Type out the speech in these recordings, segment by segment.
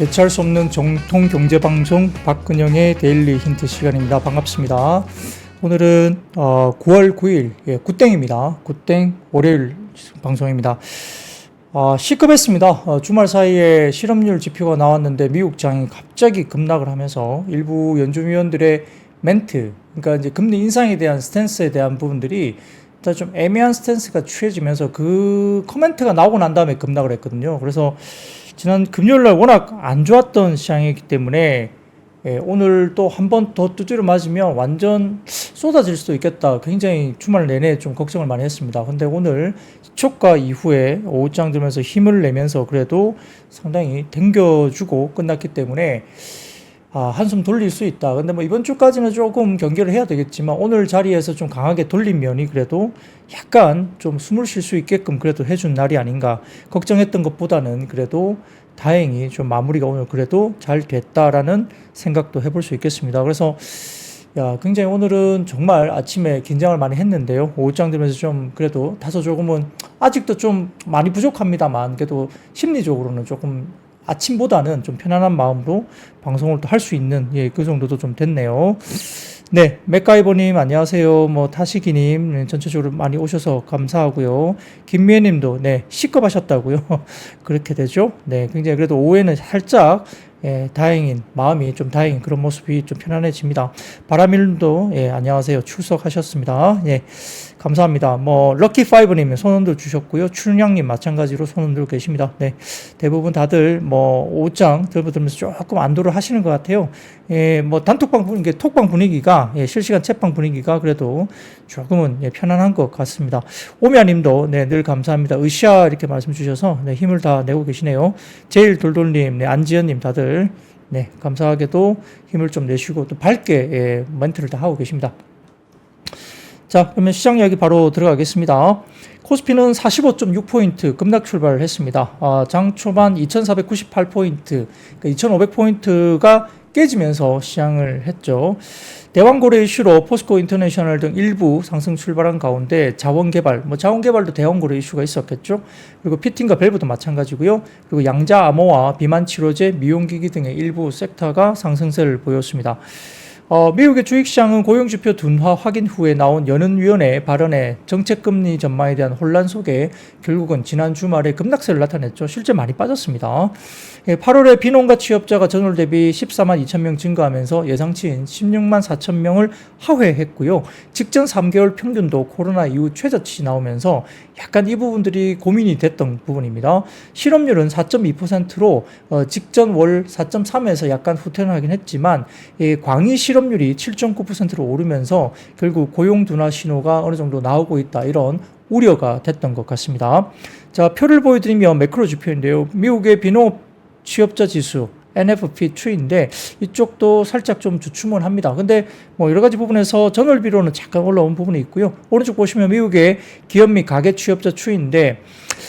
대체할 수 없는 정통 경제방송 박근영의 데일리 힌트 시간입니다. 반갑습니다. 오늘은 9월 9일 굿땡입니다. 굿땡 월요일 방송입니다. 시급했습니다. 주말 사이에 실업률 지표가 나왔는데 미국 장이 갑자기 급락을 하면서 일부 연준위원들의 멘트, 그러니까 이제 금리 인상에 대한 스탠스에 대한 부분들이 일단 좀 애매한 스탠스가 취해지면서 그 코멘트가 나오고 난 다음에 급락을 했거든요. 그래서 지난 금요일날 워낙 안 좋았던 시장이기 때문에 오늘 또 한 번 더 두드려 맞으면 완전 쏟아질 수도 있겠다. 굉장히 주말 내내 좀 걱정을 많이 했습니다. 근데 오늘 기초가 이후에 오후장 들면서 힘을 내면서 그래도 상당히 당겨주고 끝났기 때문에 한숨 돌릴 수 있다. 근데 뭐 이번 주까지는 조금 경계를 해야 되겠지만 오늘 자리에서 좀 강하게 돌린 면이 그래도 약간 좀 숨을 쉴 수 있게끔 그래도 해준 날이 아닌가. 걱정했던 것보다는 그래도 다행히 좀 마무리가 오늘 그래도 잘 됐다라는 생각도 해볼 수 있겠습니다. 그래서 굉장히 오늘은 정말 아침에 긴장을 많이 했는데요. 오후장 되면서 좀 그래도 다소 조금은 아직도 좀 많이 부족합니다만 그래도 심리적으로는 조금 아침보다는 좀 편안한 마음으로 방송을 또 할 수 있는 그 정도도 좀 됐네요. 네, 맥가이버님 안녕하세요. 타시기님 전체적으로 많이 오셔서 감사하고요. 김미애님도 시급하셨다고요. 그렇게 되죠. 네, 굉장히 그래도 오후에는 살짝 다행인 마음이 좀 다행인 그런 모습이 좀 편안해집니다. 바람일도 안녕하세요. 출석하셨습니다. 감사합니다. 럭키5님 손 흔들 주셨고요. 춘향님 마찬가지로 손 흔들고 계십니다. 네, 대부분 다들 오후장 들면서 조금 안도를 하시는 것 같아요. 단톡방 분위기, 톡방 분위기가 실시간 채방 분위기가 그래도 조금은 편안한 것 같습니다. 오미아님도 늘 감사합니다. 으쌰 이렇게 말씀 주셔서 힘을 다 내고 계시네요. 제일 돌돌님, 안지연님 다들 감사하게도 힘을 좀 내시고 또 밝게 멘트를 다 하고 계십니다. 자, 그러면 시장 이야기 바로 들어가겠습니다. 코스피는 45.6포인트 급락 출발을 했습니다. 장 초반 2498포인트, 그러니까 2500포인트가 깨지면서 시장을 했죠. 대왕거래 이슈로 포스코 인터내셔널 등 일부 상승 출발한 가운데 자원개발, 자원개발도 대왕거래 이슈가 있었겠죠. 그리고 피팅과 밸브도 마찬가지고요. 그리고 양자 암호와 비만 치료제, 미용기기 등의 일부 섹터가 상승세를 보였습니다. 미국의 주식시장은 고용지표 둔화 확인 후에 나온 연은위원회 발언에 정책금리 전망에 대한 혼란 속에 결국은 지난 주말에 급락세를 나타냈죠. 실제 많이 빠졌습니다. 8월에 비농가 취업자가 전월 대비 14만 2천 명 증가하면서 예상치인 16만 4천 명을 하회했고요. 직전 3개월 평균도 코로나 이후 최저치 나오면서 약간 이 부분들이 고민이 됐던 부분입니다. 실업률은 4.2%로 직전 월 4.3에서 약간 후퇴하긴 했지만 광의 실업률이 7.9%로 오르면서 결국 고용 둔화 신호가 어느 정도 나오고 있다. 이런 우려가 됐던 것 같습니다. 자, 표를 보여드리면 매크로 지표인데요. 미국의 비농업 취업자 지수 NFP2인데 이쪽도 살짝 좀 주춤을 합니다. 근데 여러 가지 부분에서 전월비로는 잠깐 올라온 부분이 있고요. 오른쪽 보시면 미국의 기업 및 가계 취업자 추이인데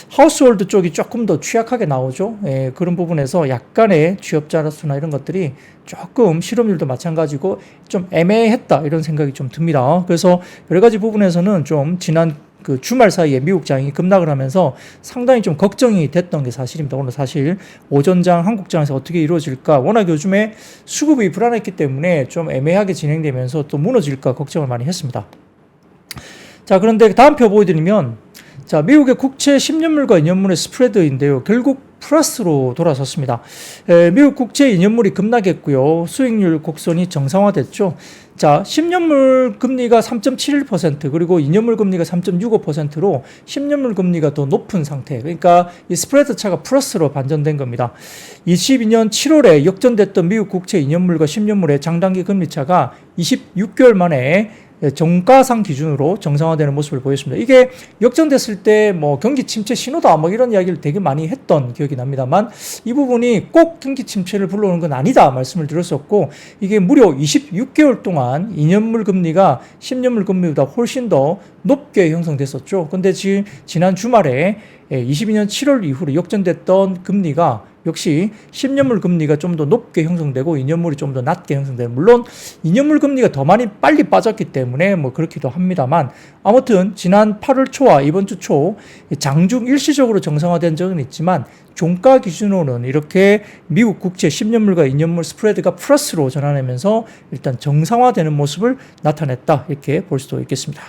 하우스홀드 쪽이 조금 더 취약하게 나오죠. 그런 부분에서 약간의 취업자 수나 이런 것들이 조금 실업률도 마찬가지고 좀 애매했다 이런 생각이 좀 듭니다. 그래서 여러 가지 부분에서는 좀 지난 그 주말 사이에 미국 장이 급락을 하면서 상당히 좀 걱정이 됐던 게 사실입니다. 오늘 사실 오전장 한국장에서 어떻게 이루어질까, 워낙 요즘에 수급이 불안했기 때문에 좀 애매하게 진행되면서 또 무너질까 걱정을 많이 했습니다. 자, 그런데 다음 표 보여드리면 미국의 국채 10년물과 2년물의 스프레드인데요. 결국 플러스로 돌아섰습니다. 미국 국채 2년물이 급락했고요. 수익률 곡선이 정상화됐죠. 자, 10년물 금리가 3.71% 그리고 2년물 금리가 3.65%로 10년물 금리가 더 높은 상태. 그러니까 이 스프레드 차가 플러스로 반전된 겁니다. 22년 7월에 역전됐던 미국 국채 2년물과 10년물의 장단기 금리 차가 26개월 만에 정가상 기준으로 정상화되는 모습을 보였습니다. 이게 역전됐을 때 경기 침체 신호다 이런 이야기를 되게 많이 했던 기억이 납니다만 이 부분이 꼭 경기 침체를 불러오는 건 아니다 말씀을 드렸었고 이게 무려 26개월 동안 2년물 금리가 10년물 금리보다 훨씬 더 높게 형성됐었죠. 근데 지난 주말에 22년 7월 이후로 역전됐던 금리가 역시 10년물 금리가 좀 더 높게 형성되고 2년물이 좀 더 낮게 형성되는, 물론 2년물 금리가 더 많이 빨리 빠졌기 때문에 뭐 그렇기도 합니다만, 아무튼 지난 8월 초와 이번 주 초 장중 일시적으로 정상화된 적은 있지만 종가 기준으로는 이렇게 미국 국채 10년물과 2년물 스프레드가 플러스로 전환하면서 일단 정상화되는 모습을 나타냈다, 이렇게 볼 수도 있겠습니다.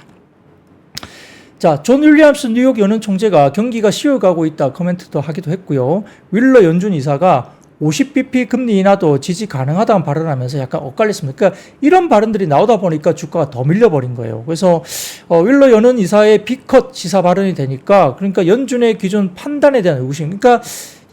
자, 존 윌리엄스 뉴욕 연은 총재가 경기가 쉬어가고 있다 코멘트도 하기도 했고요. 윌러 연준 이사가 50bp 금리 인하도 지지 가능하다는 발언하면서 약간 엇갈렸습니다. 그러니까 이런 발언들이 나오다 보니까 주가가 더 밀려버린 거예요. 그래서 윌러 연은 이사의 B컷 시사 발언이 되니까, 그러니까 연준의 기존 판단에 대한 의구심, 그러니까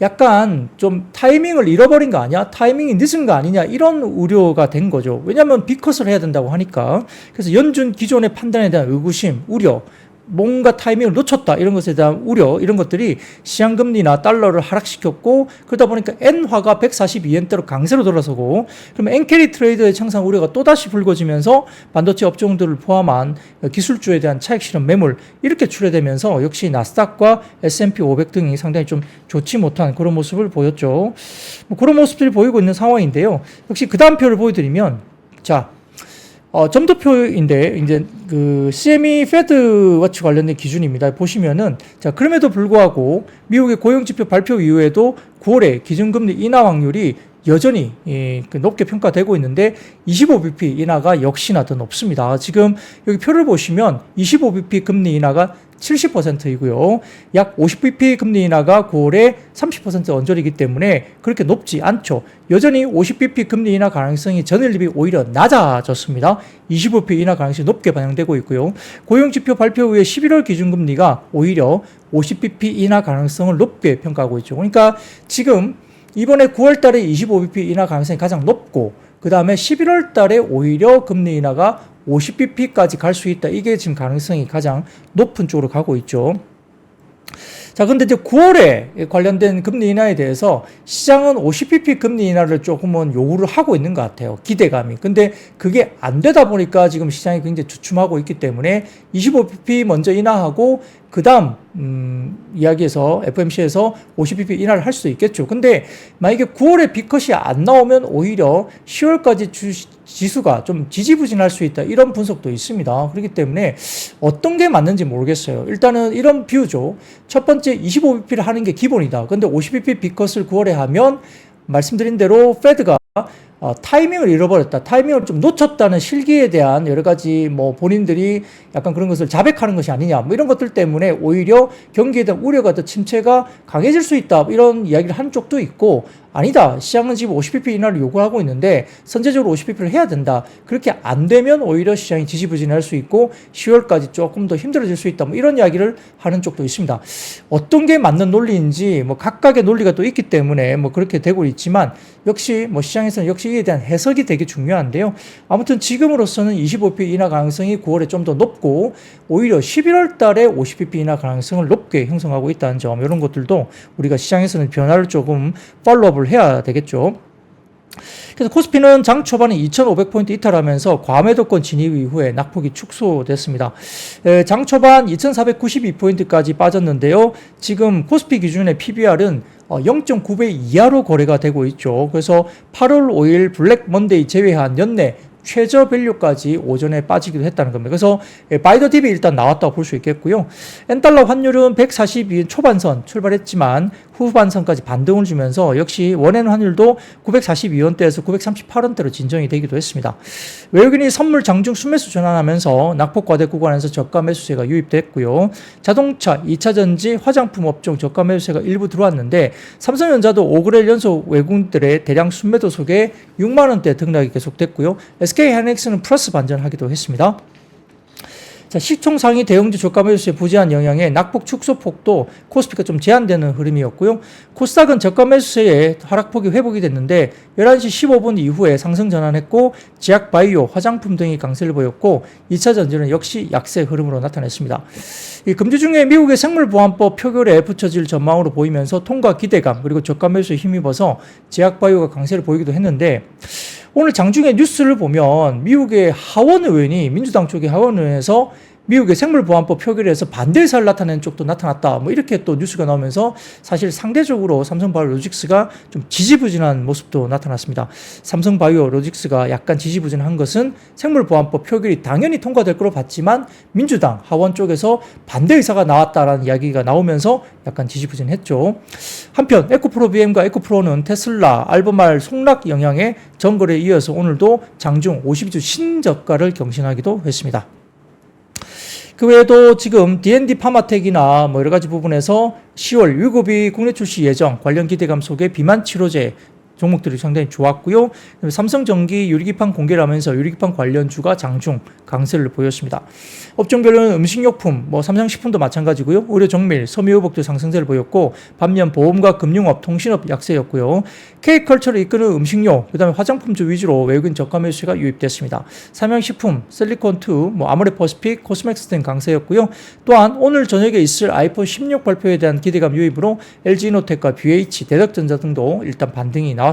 약간 좀 타이밍을 잃어버린 거 아니야? 타이밍이 늦은 거 아니냐? 이런 우려가 된 거죠. 왜냐하면 B컷을 해야 된다고 하니까. 그래서 연준 기존의 판단에 대한 의구심, 우려, 뭔가 타이밍을 놓쳤다, 이런 것에 대한 우려, 이런 것들이 시장금리나 달러를 하락시켰고, 그러다 보니까 엔화가 142엔대로 강세로 돌아서고, 그러면 엔캐리 트레이더의 청산 우려가 또다시 불거지면서 반도체 업종들을 포함한 기술주에 대한 차익 실현 매물, 이렇게 출회되면서 역시 나스닥과 S&P 500 등이 상당히 좀 좋지 못한 그런 모습을 보였죠. 뭐 그런 모습들이 보이고 있는 상황인데요. 역시 그 다음 표를 보여드리면, 자, 점도표인데, 이제 그 CME 페드 워치 관련된 기준입니다. 보시면은, 자, 그럼에도 불구하고 미국의 고용지표 발표 이후에도 9월에 기준금리 인하 확률이 여전히 높게 평가되고 있는데 25bp 인하가 역시나 더 높습니다. 지금 여기 표를 보시면 25bp 금리 인하가 70%이고요. 약 50bp 금리 인하가 9월에 30% 언저리이기 때문에 그렇게 높지 않죠. 여전히 50bp 금리 인하 가능성이 전일 대비 오히려 낮아졌습니다. 25bp 인하 가능성이 높게 반영되고 있고요. 고용지표 발표 후에 11월 기준금리가 오히려 50bp 인하 가능성을 높게 평가하고 있죠. 그러니까 지금 이번에 9월 달에 25bp 인하 가능성이 가장 높고, 그 다음에 11월 달에 오히려 금리 인하가 50bp까지 갈 수 있다. 이게 지금 가능성이 가장 높은 쪽으로 가고 있죠. 자, 근데 이제 9월에 관련된 금리 인하에 대해서 시장은 50bp 금리 인하를 조금은 요구를 하고 있는 것 같아요. 기대감이. 근데 그게 안 되다 보니까 지금 시장이 굉장히 주춤하고 있기 때문에 25bp 먼저 인하하고, 그 다음, 이야기에서, FMC에서 50bp 인하를 할 수도 있겠죠. 근데 만약에 9월에 B컷이 안 나오면 오히려 10월까지 지수가 좀 지지부진할 수 있다, 이런 분석도 있습니다. 그렇기 때문에 어떤 게 맞는지 모르겠어요. 일단은 이런 뷰죠. 첫 번째 25bp를 하는 게 기본이다. 근데 50bp B컷을 9월에 하면 말씀드린 대로 페드가 타이밍을 잃어버렸다, 타이밍을 좀 놓쳤다는 실기에 대한 여러 가지 뭐 본인들이 약간 그런 것을 자백하는 것이 아니냐, 뭐 이런 것들 때문에 오히려 경기에 대한 우려가 더 침체가 강해질 수 있다, 이런 이야기를 하는 쪽도 있고, 아니다, 시장은 지금 50bp 인하를 요구하고 있는데 선제적으로 50bp를 해야 된다, 그렇게 안 되면 오히려 시장이 지지부진할 수 있고 10월까지 조금 더 힘들어질 수 있다, 뭐 이런 이야기를 하는 쪽도 있습니다. 어떤 게 맞는 논리인지 뭐 각각의 논리가 또 있기 때문에 뭐 그렇게 되고 있지만, 역시 뭐 시장에서는 역시 이에 대한 해석이 되게 중요한데요. 아무튼 지금으로서는 25bp 인하 가능성이 9월에 좀 더 높고, 오히려 11월 달에 50bp 인하 가능성을 높게 형성하고 있다는 점, 이런 것들도 우리가 시장에서는 변화를 조금 팔로우업을 해야 되겠죠. 그래서 코스피는 장 초반에 2,500포인트 이탈하면서 과매도권 진입 이후에 낙폭이 축소됐습니다. 장 초반 2,492포인트까지 빠졌는데요. 지금 코스피 기준의 PBR은 0.9배 이하로 거래가 되고 있죠. 그래서 8월 5일 블랙 먼데이 제외한 연내 최저 밸류까지 오전에 빠지기도 했다는 겁니다. 그래서 바이더 딥이 일단 나왔다고 볼 수 있겠고요. 엔달러 환율은 142엔 초반선 출발했지만 후반선까지 반등을 주면서 역시 원엔 환율도 942원대에서 938원대로 진정이 되기도 했습니다. 외국인이 선물 장중 순매수 전환하면서 낙폭 과대 구간에서 저가 매수세가 유입됐고요. 자동차, 2차전지, 화장품 업종 저가 매수세가 일부 들어왔는데, 삼성전자도 5거래일 연속 외국인들의 대량 순매도 속에 6만원대 등락이 계속됐고요. SK하이닉스는 플러스 반전하기도 했습니다. 자, 시총 상위 대형주 저가 매수세에 부재한 영향에 낙폭 축소폭도 코스피가 좀 제한되는 흐름이었고요. 코스닥은 저가 매수세에 하락폭이 회복이 됐는데 11시 15분 이후에 상승 전환했고, 제약 바이오, 화장품 등이 강세를 보였고, 2차 전지는 역시 약세 흐름으로 나타냈습니다. 이 금주 중에 미국의 생물보안법 표결에 붙여질 전망으로 보이면서 통과 기대감, 그리고 저가 매수에 힘입어서 제약 바이오가 강세를 보이기도 했는데, 오늘 장중에 뉴스를 보면 미국의 하원 의원이, 민주당 쪽의 하원 의원에서 미국의 생물보안법 표결에서 반대 의사를 나타내는 쪽도 나타났다. 뭐 이렇게 또 뉴스가 나오면서 사실 상대적으로 삼성바이오로직스가 좀 지지부진한 모습도 나타났습니다. 삼성바이오로직스가 약간 지지부진한 것은 생물보안법 표결이 당연히 통과될 거로 봤지만 민주당 하원 쪽에서 반대 의사가 나왔다라는 이야기가 나오면서 약간 지지부진했죠. 한편 에코프로 BM과 에코프로는 테슬라, 알베말 속락 영향에 전거래에 이어서 오늘도 장중 52주 신저가를 경신하기도 했습니다. 그 외에도 지금 D&D 파마텍이나 뭐 여러 가지 부분에서 10월 위고비 국내 출시 예정 관련 기대감 속에 비만 치료제 종목들이 상당히 좋았고요. 삼성전기 유리기판 공개를 하면서 유리기판 관련주가 장중 강세를 보였습니다. 업종별로는 음식료품, 뭐 삼성식품도 마찬가지고요. 의료 정밀, 섬유유복도 상승세를 보였고 반면 보험과 금융업, 통신업 약세였고요. K컬처를 이끄는 음식료, 그다음에 화장품주 위주로 외국인 저가 매수세가 유입됐습니다. 삼양식품, 셀리콘2, 뭐 아모레퍼시픽, 코스맥스 등 강세였고요. 또한 오늘 저녁에 있을 아이폰 16 발표에 대한 기대감 유입으로 LG이노텍과 BH, 대덕전자 등도 일단 반등이 나왔습니다.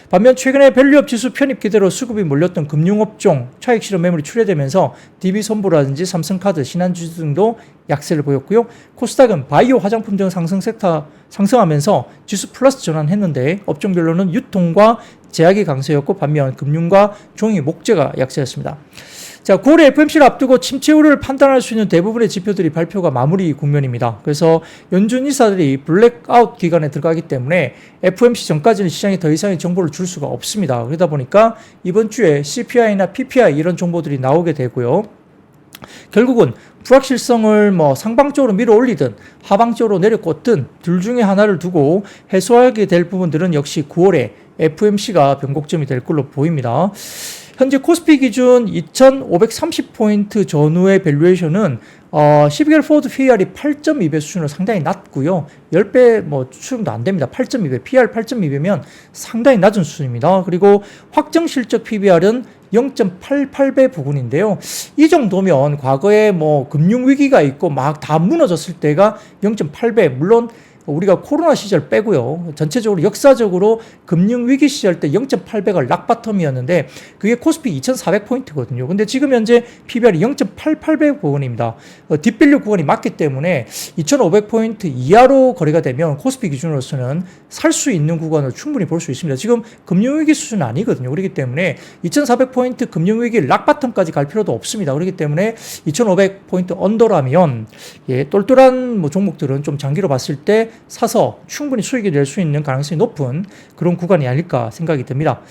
반면 최근에 밸류업 지수 편입 기대로 수급이 몰렸던 금융업종 차익 실현 매물이 출회되면서 DB손보라든지 삼성카드, 신한주주 등도 약세를 보였고요. 코스닥은 바이오 화장품 등 상승 섹터 상승하면서 지수 플러스 전환했는데 업종별로는 유통과 제약이 강세였고 반면 금융과 종이, 목재가 약세였습니다. 자, 9월에 FOMC를 앞두고 침체 우려를 판단할 수 있는 대부분의 지표들이 발표가 마무리 국면입니다. 그래서 연준 이사들이 블랙아웃 기간에 들어가기 때문에 FOMC 전까지는 시장에 더 이상의 정보를 줄 수가 없습니다. 그러다 보니까 이번 주에 CPI나 PPI 이런 정보들이 나오게 되고요. 결국은 불확실성을 뭐 상방적으로 밀어 올리든 하방적으로 내려꽂든 둘 중에 하나를 두고 해소하게 될 부분들은 역시 9월에 FOMC가 변곡점이 될 걸로 보입니다. 현재 코스피 기준 2,530포인트 전후의 밸류에이션은 12개월 포워드 PER이 8.2배 수준으로 상당히 낮고요. 10배 뭐 추정도 안 됩니다. 8.2배, PER 8.2배면 상당히 낮은 수준입니다. 그리고 확정 실적 PBR은 0.88배 부근인데요. 이 정도면 과거에 뭐 금융위기가 있고 막 다 무너졌을 때가 0.8배, 물론 우리가 코로나 시절 빼고요. 전체적으로 역사적으로 금융위기 시절 때 0.8배가 락바텀이었는데 그게 코스피 2,400포인트거든요. 근데 지금 현재 PBR이 0.88배 구간입니다. 딥밸류 구간이 맞기 때문에 2,500포인트 이하로 거래가 되면 코스피 기준으로서는 살 수 있는 구간을 충분히 볼 수 있습니다. 지금 금융위기 수준 아니거든요. 그렇기 때문에 2,400포인트 금융위기 락바텀까지 갈 필요도 없습니다. 그렇기 때문에 2,500포인트 언더라면 똘똘한 뭐 종목들은 좀 장기로 봤을 때 사서 충분히 수익이 낼 수 있는 가능성이 높은 그런 구간이 아닐까 생각이 듭니다.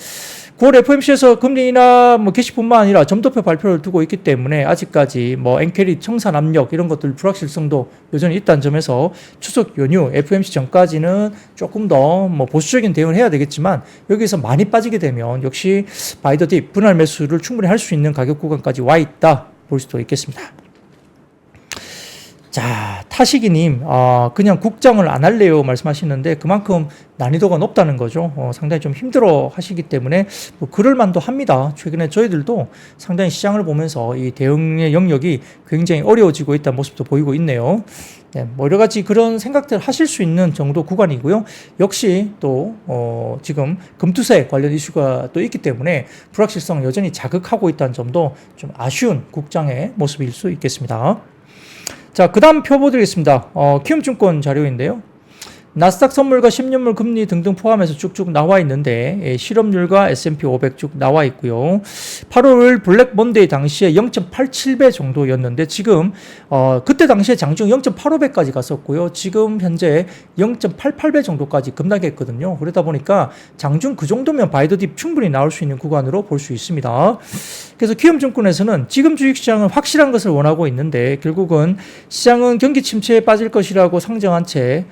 9월 FOMC에서 금리나 뭐 게시뿐만 아니라 점도표 발표를 두고 있기 때문에 아직까지 뭐 엔캐리 청산 압력 이런 것들 불확실성도 여전히 있다는 점에서 추석 연휴 FOMC 전까지는 조금 더 뭐 보수적인 대응을 해야 되겠지만 여기서 많이 빠지게 되면 역시 바이 더 딥 분할 매수를 충분히 할 수 있는 가격 구간까지 와 있다 볼 수도 있겠습니다. 자, 타시기님, 그냥 국장을 안 할래요 말씀하시는데 그만큼 난이도가 높다는 거죠. 상당히 좀 힘들어 하시기 때문에 뭐 그럴 만도 합니다. 최근에 저희들도 상당히 시장을 보면서 이 대응의 영역이 굉장히 어려워지고 있다는 모습도 보이고 있네요. 네, 뭐 여러 가지 그런 생각들 하실 수 있는 정도 구간이고요. 역시 또 지금 금투세 관련 이슈가 또 있기 때문에 불확실성을 여전히 자극하고 있다는 점도 좀 아쉬운 국장의 모습일 수 있겠습니다. 자, 그 다음 표 보드리겠습니다. 키움증권 자료인데요. 나스닥 선물과 10년물 금리 등등 포함해서 쭉쭉 나와 있는데 실업률과 S&P 500 쭉 나와 있고요. 8월 블랙 먼데이 당시에 0.87배 정도였는데 지금 그때 당시에 장중 0.85배까지 갔었고요. 지금 현재 0.88배 정도까지 급락했거든요. 그러다 보니까 장중 그 정도면 바이더딥 충분히 나올 수 있는 구간으로 볼 수 있습니다. 그래서 키움증권에서는 지금 주식시장은 확실한 것을 원하고 있는데 결국은 시장은 경기 침체에 빠질 것이라고 상정한 채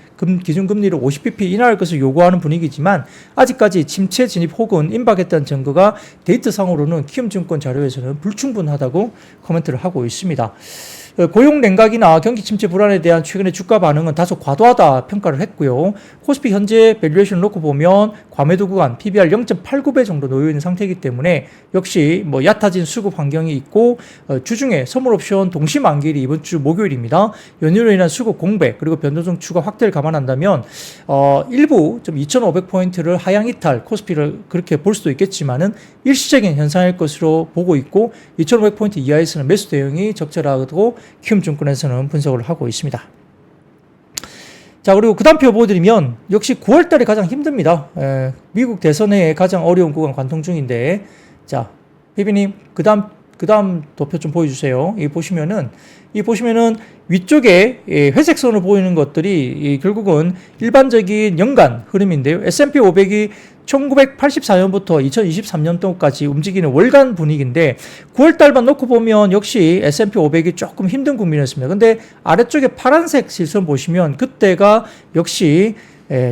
기준금리를 50bp 인하할 것을 요구하는 분위기지만 아직까지 침체 진입 혹은 임박했다는 증거가 데이터상으로는 키움증권 자료에서는 불충분하다고 코멘트를 하고 있습니다. 고용 냉각이나 경기 침체 불안에 대한 최근의 주가 반응은 다소 과도하다 평가를 했고요. 코스피 현재 밸류에이션을 놓고 보면 과매도 구간 PBR 0.89배 정도 놓여 있는 상태이기 때문에 역시 뭐 얕아진 수급 환경이 있고 주중에 선물옵션 동시 만기일이 이번 주 목요일입니다. 연휴로 인한 수급 공백 그리고 변동성 추가 확대를 감안한다면 일부 좀 2,500포인트를 하향 이탈 코스피를 그렇게 볼 수도 있겠지만은 일시적인 현상일 것으로 보고 있고 2,500포인트 이하에서는 매수 대응이 적절하고 키움증권에서는 분석을 하고 있습니다. 자, 그리고 그 다음 표 보여드리면 역시 9월달이 가장 힘듭니다. 미국 대선에 가장 어려운 구간 관통 중인데, 자, 피비님 그 다음 도표 좀 보여주세요. 이 보시면은 위쪽에 회색선으로 보이는 것들이 결국은 일반적인 연간 흐름인데요. S&P 500이 1984년부터 2023년도까지 움직이는 월간 분위기인데 9월달만 놓고 보면 역시 S&P 500이 조금 힘든 국면이었습니다. 근데 아래쪽에 파란색 실선 보시면 그때가 역시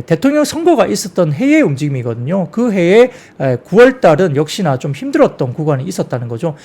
대통령 선거가 있었던 해의 움직임이거든요. 그 해에 9월 달은 역시나 좀 힘들었던 구간이 있었다는 거죠.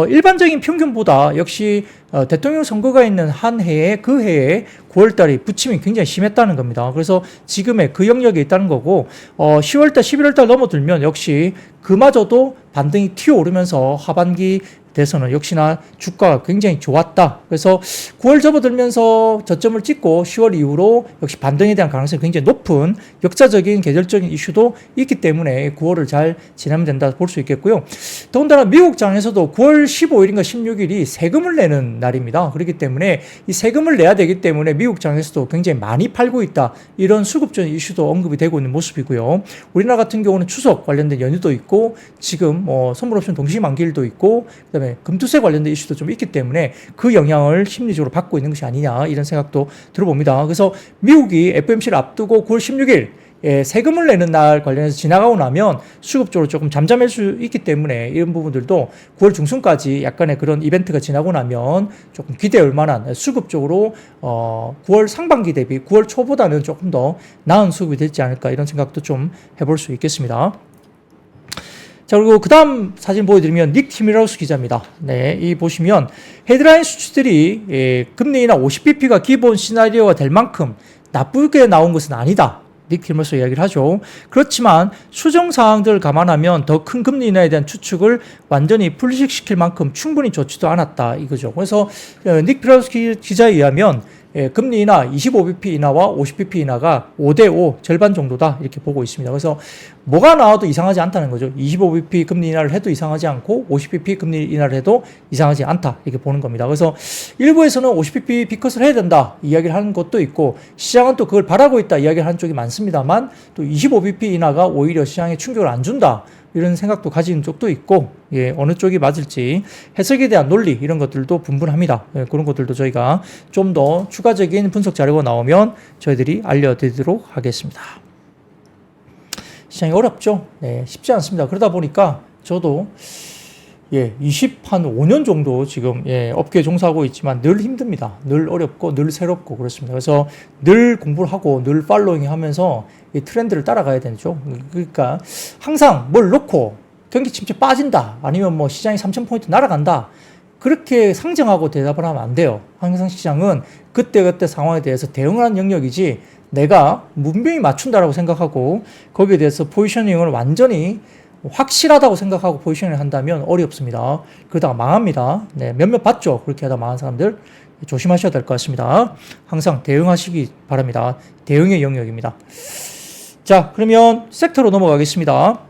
일반적인 평균보다 역시 대통령 선거가 있는 한 해에 그 해에 9월 달이 부침이 굉장히 심했다는 겁니다. 그래서 지금의 그 영역에 있다는 거고 10월 달, 11월 달 넘어들면 역시 그마저도 반등이 튀어오르면서 하반기 대선은 역시나 주가가 굉장히 좋았다. 그래서 9월 접어들면서 저점을 찍고 10월 이후로 역시 반등에 대한 가능성이 굉장히 높은 역사적인 계절적인 이슈도 있기 때문에 9월을 잘 지나면 된다 볼 수 있겠고요. 더군다나 미국장에서도 9월 15일인가 16일이 세금을 내는 날입니다. 그렇기 때문에 이 세금을 내야 되기 때문에 미국장에서도 굉장히 많이 팔고 있다. 이런 수급적인 이슈도 언급이 되고 있는 모습이고요. 우리나라 같은 경우는 추석 관련된 연휴도 있고 지금 선물옵션 동시 만기일도 있고 그다음에 금투세 관련된 이슈도 좀 있기 때문에 그 영향을 심리적으로 받고 있는 것이 아니냐 이런 생각도 들어봅니다. 그래서 미국이 FOMC를 앞두고 9월 16일 세금을 내는 날 관련해서 지나가고 나면 수급적으로 조금 잠잠할 수 있기 때문에 이런 부분들도 9월 중순까지 약간의 그런 이벤트가 지나고 나면 조금 기대할 만한 수급적으로 9월 상반기 대비 9월 초보다는 조금 더 나은 수급이 되지 않을까 이런 생각도 좀 해볼 수 있겠습니다. 자, 그리고 그 다음 사진 보여드리면 닉 티미라우스 기자입니다. 네, 이 보시면 헤드라인 수치들이 금리 인하 50bp가 기본 시나리오가 될 만큼 나쁘게 나온 것은 아니다. 닉 티미라우스 이야기를 하죠. 그렇지만 수정 사항들을 감안하면 더 큰 금리 인하에 대한 추측을 완전히 불식시킬 만큼 충분히 좋지도 않았다 이거죠. 그래서 닉 티미라우스 기자에 의하면 금리 인하 25bp 인하와 50bp 인하가 5대5 절반 정도다 이렇게 보고 있습니다. 그래서 뭐가 나와도 이상하지 않다는 거죠. 25bp 금리 인하를 해도 이상하지 않고 50bp 금리 인하를 해도 이상하지 않다 이렇게 보는 겁니다. 그래서 일부에서는 50bp 비컷을 해야 된다 이야기를 하는 것도 있고 시장은 또 그걸 바라고 있다 이야기를 하는 쪽이 많습니다만 또 25bp 인하가 오히려 시장에 충격을 안 준다 이런 생각도 가진 쪽도 있고 어느 쪽이 맞을지 해석에 대한 논리 이런 것들도 분분합니다. 그런 것들도 저희가 좀 더 추가적인 분석 자료가 나오면 저희들이 알려드리도록 하겠습니다. 시장이 어렵죠? 네, 쉽지 않습니다. 그러다 보니까 저도 5년 정도 지금 업계에 종사하고 있지만 늘 힘듭니다. 늘 어렵고 늘 새롭고 그렇습니다. 그래서 늘 공부를 하고 늘 팔로잉 하면서 이 트렌드를 따라가야 되죠. 그러니까 항상 뭘 놓고 경기 침체 빠진다 아니면 뭐 시장이 3,000포인트 날아간다 그렇게 상정하고 대답을 하면 안 돼요. 항상 시장은 그때그때 상황에 대해서 대응을 하는 영역이지 내가 문명히 맞춘다라고 생각하고 거기에 대해서 포지셔닝을 완전히 확실하다고 생각하고 포지셔닝을 한다면 어렵습니다. 그러다가 망합니다. 네, 몇몇 봤죠. 그렇게 하다 망한 사람들 조심하셔야 될 것 같습니다. 항상 대응하시기 바랍니다. 대응의 영역입니다. 자, 그러면 섹터로 넘어가겠습니다.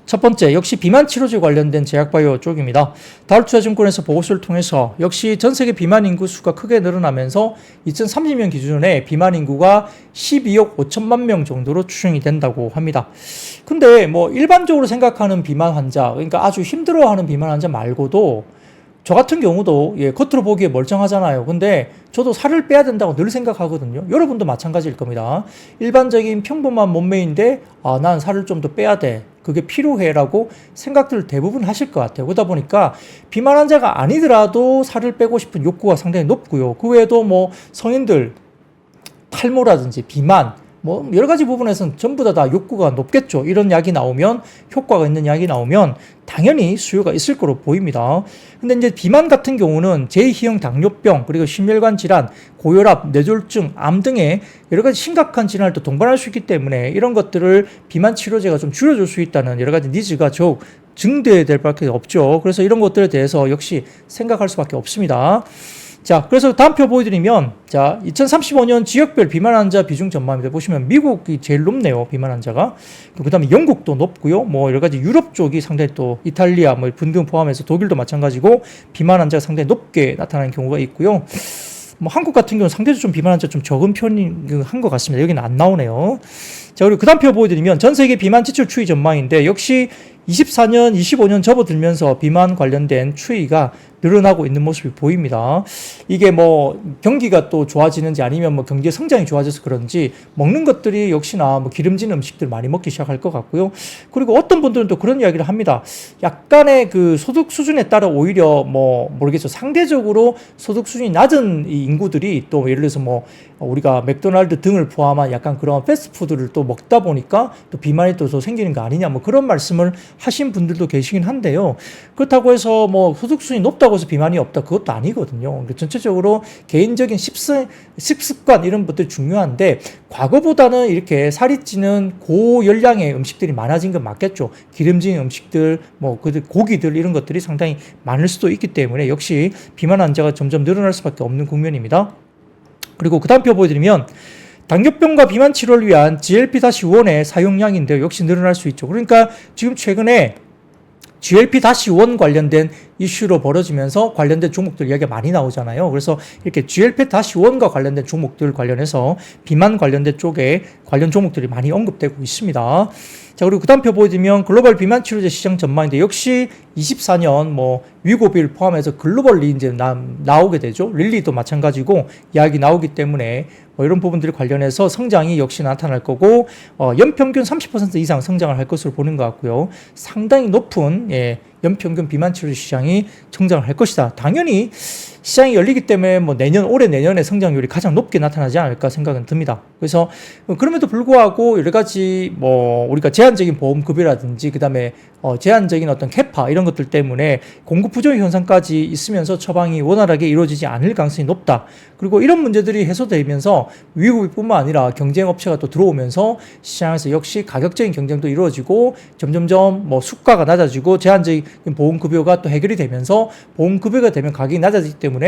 첫 번째, 역시 비만 치료제 관련된 제약바이오 쪽입니다. 다울투자증권에서 보고서를 통해서 역시 전 세계 비만 인구 수가 크게 늘어나면서 2030년 기준에 비만 인구가 12억 5천만 명 정도로 추정이 된다고 합니다. 근데 뭐 일반적으로 생각하는 비만 환자, 그러니까 아주 힘들어하는 비만 환자 말고도 저 같은 경우도 겉으로 보기에 멀쩡하잖아요. 근데 저도 살을 빼야 된다고 늘 생각하거든요. 여러분도 마찬가지일 겁니다. 일반적인 평범한 몸매인데 난 살을 좀 더 빼야 돼. 그게 필요해라고 생각들을 대부분 하실 것 같아요. 그러다 보니까 비만 환자가 아니더라도 살을 빼고 싶은 욕구가 상당히 높고요. 그 외에도 뭐 성인들 탈모라든지 비만, 뭐 여러 가지 부분에서는 전부 다 욕구가 높겠죠. 이런 약이 나오면, 효과가 있는 약이 나오면 당연히 수요가 있을 거로 보입니다. 근데 이제 비만 같은 경우는 제2형 당뇨병, 그리고 심혈관 질환, 고혈압, 뇌졸중, 암 등의 여러 가지 심각한 질환을 또 동반할 수 있기 때문에 이런 것들을 비만 치료제가 좀 줄여줄 수 있다는 여러 가지 니즈가 더욱 증대될 수밖에 없죠. 그래서 이런 것들에 대해서 역시 생각할 수밖에 없습니다. 자, 그래서 다음 표 보여드리면, 자, 2035년 지역별 비만 환자 비중 전망입니다. 보시면 미국이 제일 높네요, 비만 환자가. 그 다음에 영국도 높고요. 뭐 여러 가지 유럽 쪽이 상당히 또 이탈리아, 뭐 분등 포함해서 독일도 마찬가지고 비만 환자가 상당히 높게 나타나는 경우가 있고요. 뭐 한국 같은 경우는 상대적으로 좀 비만 환자 좀 적은 편인 한 것 같습니다. 여기는 안 나오네요. 자, 그리고 그 다음 표 보여드리면 전 세계 비만 지출 추이 전망인데 역시 24년, 25년 접어들면서 비만 관련된 추이가 늘어나고 있는 모습이 보입니다. 이게 뭐 경기가 또 좋아지는지 아니면 뭐 경제 성장이 좋아져서 그런지 먹는 것들이 역시나 뭐 기름진 음식들 많이 먹기 시작할 것 같고요. 그리고 어떤 분들은 또 그런 이야기를 합니다. 약간의 그 소득 수준에 따라 오히려 뭐 모르겠죠. 상대적으로 소득 수준이 낮은 이 인구들이 또 예를 들어서 뭐 우리가 맥도날드 등을 포함한 약간 그런 패스트푸드를 또 먹다 보니까 또 비만이 또 생기는 거 아니냐 뭐 그런 말씀을 하신 분들도 계시긴 한데요. 그렇다고 해서 뭐 소득 수준이 높다고 해서 비만이 없다 그것도 아니거든요. 전체적으로 개인적인 식습관 이런 것들이 중요한데 과거보다는 이렇게 살이 찌는 고열량의 음식들이 많아진 건 맞겠죠. 기름진 음식들, 뭐 고기들 이런 것들이 상당히 많을 수도 있기 때문에 역시 비만 환자가 점점 늘어날 수밖에 없는 국면입니다. 그리고 그 다음 표 보여드리면 당뇨병과 비만 치료를 위한 GLP-1의 사용량인데요. 역시 늘어날 수 있죠. 그러니까 지금 최근에 GLP-1 관련된 이슈로 벌어지면서 관련된 종목들 이야기가 많이 나오잖아요. 그래서 이렇게 GLP-1과 관련된 종목들 관련해서 비만 관련된 쪽에 관련 종목들이 많이 언급되고 있습니다. 자, 그리고 그 다음 표 보여드리면 글로벌 비만 치료제 시장 전망인데 역시 24년 뭐 위고비를 포함해서 글로벌리 이제 나오게 되죠. 릴리도 마찬가지고 이야기 나오기 때문에 뭐 이런 부분들 관련해서 성장이 역시 나타날 거고 연평균 30% 이상 성장을 할 것으로 보는 것 같고요. 상당히 높은 연평균 비만 치료 시장이 성장을 할 것이다. 당연히 시장이 열리기 때문에 뭐 올해 내년에 성장률이 가장 높게 나타나지 않을까 생각은 듭니다. 그래서 그럼에도 불구하고 여러 가지 뭐 우리가 제한적인 보험 급여라든지 그다음에 제한적인 어떤 캐파 이런 것들 때문에 공급 부족 현상까지 있으면서 처방이 원활하게 이루어지지 않을 가능성이 높다. 그리고 이런 문제들이 해소되면서 위고비뿐만 아니라 경쟁 업체가 또 들어오면서 시장에서 역시 가격적인 경쟁도 이루어지고 점점점 뭐 수가가 낮아지고 제한적인 보험 급여가 또 해결이 되면서 보험 급여가 되면 가격이 낮아지기 때문에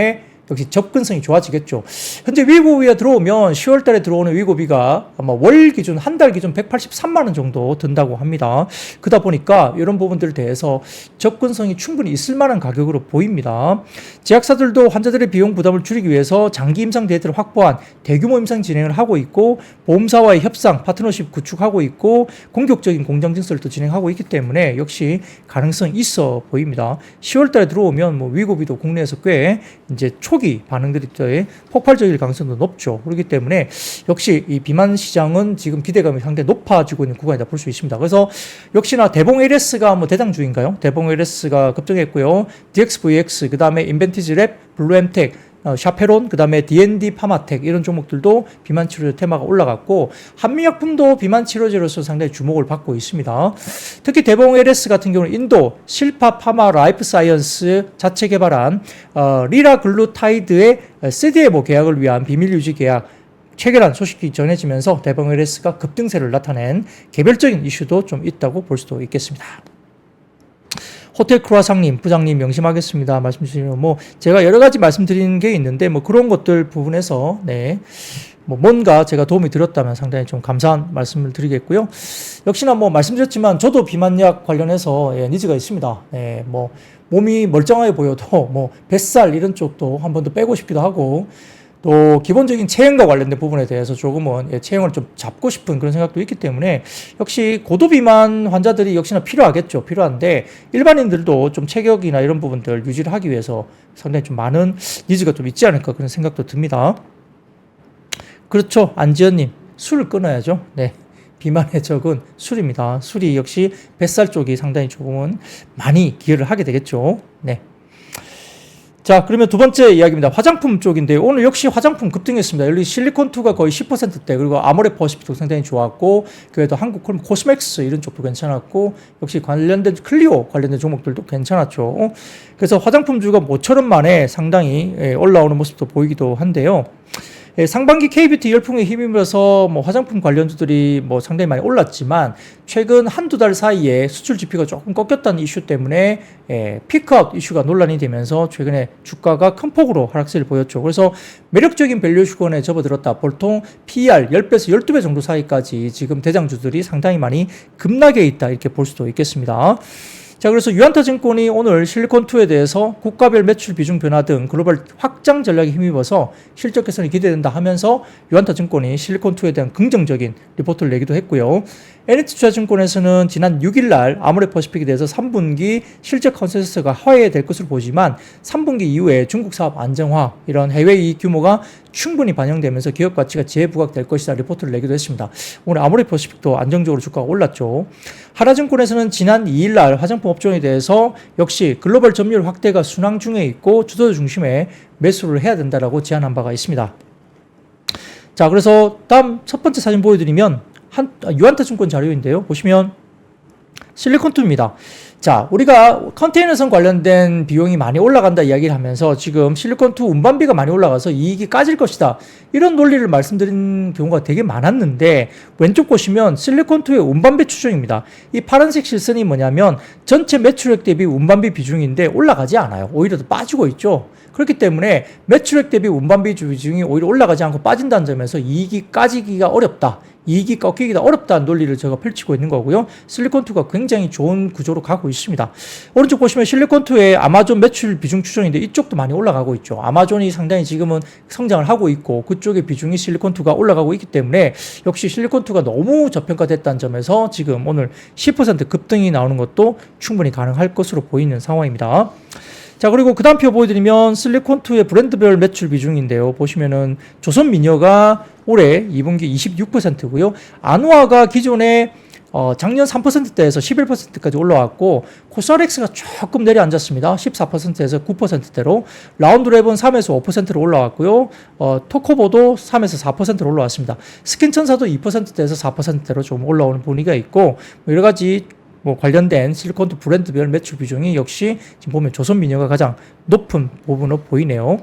역시 접근성이 좋아지겠죠. 현재 위고비가 들어오면 10월 달에 들어오는 위고비가 아마 월 기준, 한 달 기준 183만 원 정도 든다고 합니다. 그러다 보니까 이런 부분들에 대해서 접근성이 충분히 있을 만한 가격으로 보입니다. 제약사들도 환자들의 비용 부담을 줄이기 위해서 장기 임상 데이터를 확보한 대규모 임상 진행을 하고 있고 보험사와의 협상, 파트너십 구축하고 있고 공격적인 공정 증설도 진행하고 있기 때문에 역시 가능성이 있어 보입니다. 10월 달에 들어오면 뭐 위고비도 국내에서 꽤 이제 초기 반응들이 폭발적일 가능성도 높죠. 그렇기 때문에 역시 이 비만 시장은 지금 기대감이 상당히 높아지고 있는 구간이다 볼 수 있습니다. 그래서 역시나 대봉 LS가 뭐 대장주인가요? 대봉 LS가 급등했고요. DXVX, 그 다음에 인벤티지랩, 블루엠텍, 샤페론, 그 다음에 D&D 파마텍 이런 종목들도 비만 치료제 테마가 올라갔고 한미약품도 비만 치료제로서 상당히 주목을 받고 있습니다. 특히 대봉 LS 같은 경우는 인도 실파 파마 라이프 사이언스 자체 개발한 리라글루타이드의 CDMO 계약을 위한 비밀 유지 계약 체결한 소식이 전해지면서 대봉 LS가 급등세를 나타낸 개별적인 이슈도 좀 있다고 볼 수도 있겠습니다. 호텔 크루아상님, 부장님 명심하겠습니다. 말씀 주시면 뭐 제가 여러 가지 말씀드리는 게 있는데 뭐 그런 것들 부분에서 뭐 뭔가 제가 도움이 드렸다면 상당히 좀 감사한 말씀을 드리겠고요. 역시나 뭐 말씀드렸지만 저도 비만약 관련해서 니즈가 있습니다. 뭐 몸이 멀쩡하게 보여도 뭐 뱃살 이런 쪽도 한 번 더 빼고 싶기도 하고 또 기본적인 체형과 관련된 부분에 대해서 조금은 체형을 좀 잡고 싶은 그런 생각도 있기 때문에 역시 고도비만 환자들이 역시나 필요하겠죠. 필요한데 일반인들도 좀 체격이나 이런 부분들 유지를 하기 위해서 상당히 좀 많은 니즈가 좀 있지 않을까 그런 생각도 듭니다. 그렇죠. 안지연님, 술을 끊어야죠. 비만의 적은 술입니다. 술이 역시 뱃살 쪽이 상당히 조금은 많이 기여를 하게 되겠죠. 자, 그러면 두 번째 이야기입니다. 화장품 쪽인데요. 오늘 역시 화장품 급등했습니다. 여기 실리콘2가 거의 10%대, 그리고 아모레 퍼시픽도 상당히 좋았고, 그래도 한국 코스맥스 이런 쪽도 괜찮았고, 역시 관련된 클리오 관련된 종목들도 괜찮았죠. 그래서 화장품주가 모처럼 만에 상당히 올라오는 모습도 보이기도 한데요. 상반기 K뷰티 열풍에 힘입어서 뭐 화장품 관련주들이 뭐 상당히 많이 올랐지만 최근 한두 달 사이에 수출 지표가 조금 꺾였다는 이슈 때문에 피크아웃 이슈가 논란이 되면서 최근에 주가가 큰 폭으로 하락세를 보였죠. 그래서 매력적인 밸류에이션에 접어들었다. 보통 PER 10배에서 12배 정도 사이까지 지금 대장주들이 상당히 많이 급락해 있다, 이렇게 볼 수도 있겠습니다. 자, 그래서 유안타증권이 오늘 실리콘2에 대해서 국가별 매출 비중 변화 등 글로벌 확장 전략에 힘입어서 실적 개선이 기대된다 하면서 유안타증권이 실리콘2에 대한 긍정적인 리포트를 내기도 했고요. NH투자증권에서는 지난 6일 날 아모레 퍼시픽에 대해서 3분기 실적 컨센서스가 하회될 것으로 보지만 3분기 이후에 중국 사업 안정화, 이런 해외 이익 규모가 충분히 반영되면서 기업 가치가 재부각될 것이다 리포트를 내기도 했습니다. 오늘 아모레 퍼시픽도 안정적으로 주가가 올랐죠. 하나증권에서는 지난 2일 날 화장품 업종에 대해서 역시 글로벌 점유율 확대가 순항 중에 있고 주도 중심에 매수를 해야 된다라고 제안한 바가 있습니다. 자, 그래서 다음 첫 번째 사진 보여드리면 유안타증권 자료인데요. 보시면 실리콘2입니다. 자, 우리가 컨테이너선 관련된 비용이 많이 올라간다 이야기를 하면서 지금 실리콘2 운반비가 많이 올라가서 이익이 까질 것이다, 이런 논리를 말씀드린 경우가 되게 많았는데, 왼쪽 보시면 실리콘2의 운반비 추정입니다. 이 파란색 실선이 뭐냐면 전체 매출액 대비 운반비 비중인데 올라가지 않아요. 오히려 더 빠지고 있죠. 그렇기 때문에 매출액 대비 운반비 비중이 오히려 올라가지 않고 빠진다는 점에서 이익이 까지기가 어렵다, 이익이 꺾이기가 어렵다는 논리를 제가 펼치고 있는 거고요. 실리콘2가 굉장히 좋은 구조로 가고 있습니다. 오른쪽 보시면 실리콘2의 아마존 매출 비중 추정인데 이쪽도 많이 올라가고 있죠. 아마존이 상당히 지금은 성장을 하고 있고 그쪽의 비중이 실리콘2가 올라가고 있기 때문에 역시 실리콘2가 너무 저평가됐다는 점에서 지금 오늘 10% 급등이 나오는 것도 충분히 가능할 것으로 보이는 상황입니다. 자, 그리고 그 다음 표 보여드리면 실리콘2의 브랜드별 매출 비중인데요. 보시면은 조선미녀가 올해 2분기 26%고요. 안우아가 기존에 작년 3%대에서 11%까지 올라왔고, 코스알엑스가 조금 내려앉았습니다. 14%에서 9%대로. 라운드랩은 3에서 5%로 올라왔고요. 토코보도 3에서 4%로 올라왔습니다. 스킨천사도 2%대에서 4%대로 좀 올라오는 분위기가 있고, 여러 가지 관련된 실리콘2 브랜드별 매출 비중이 역시 지금 보면 조선미녀가 가장 높은 부분으로 보이네요.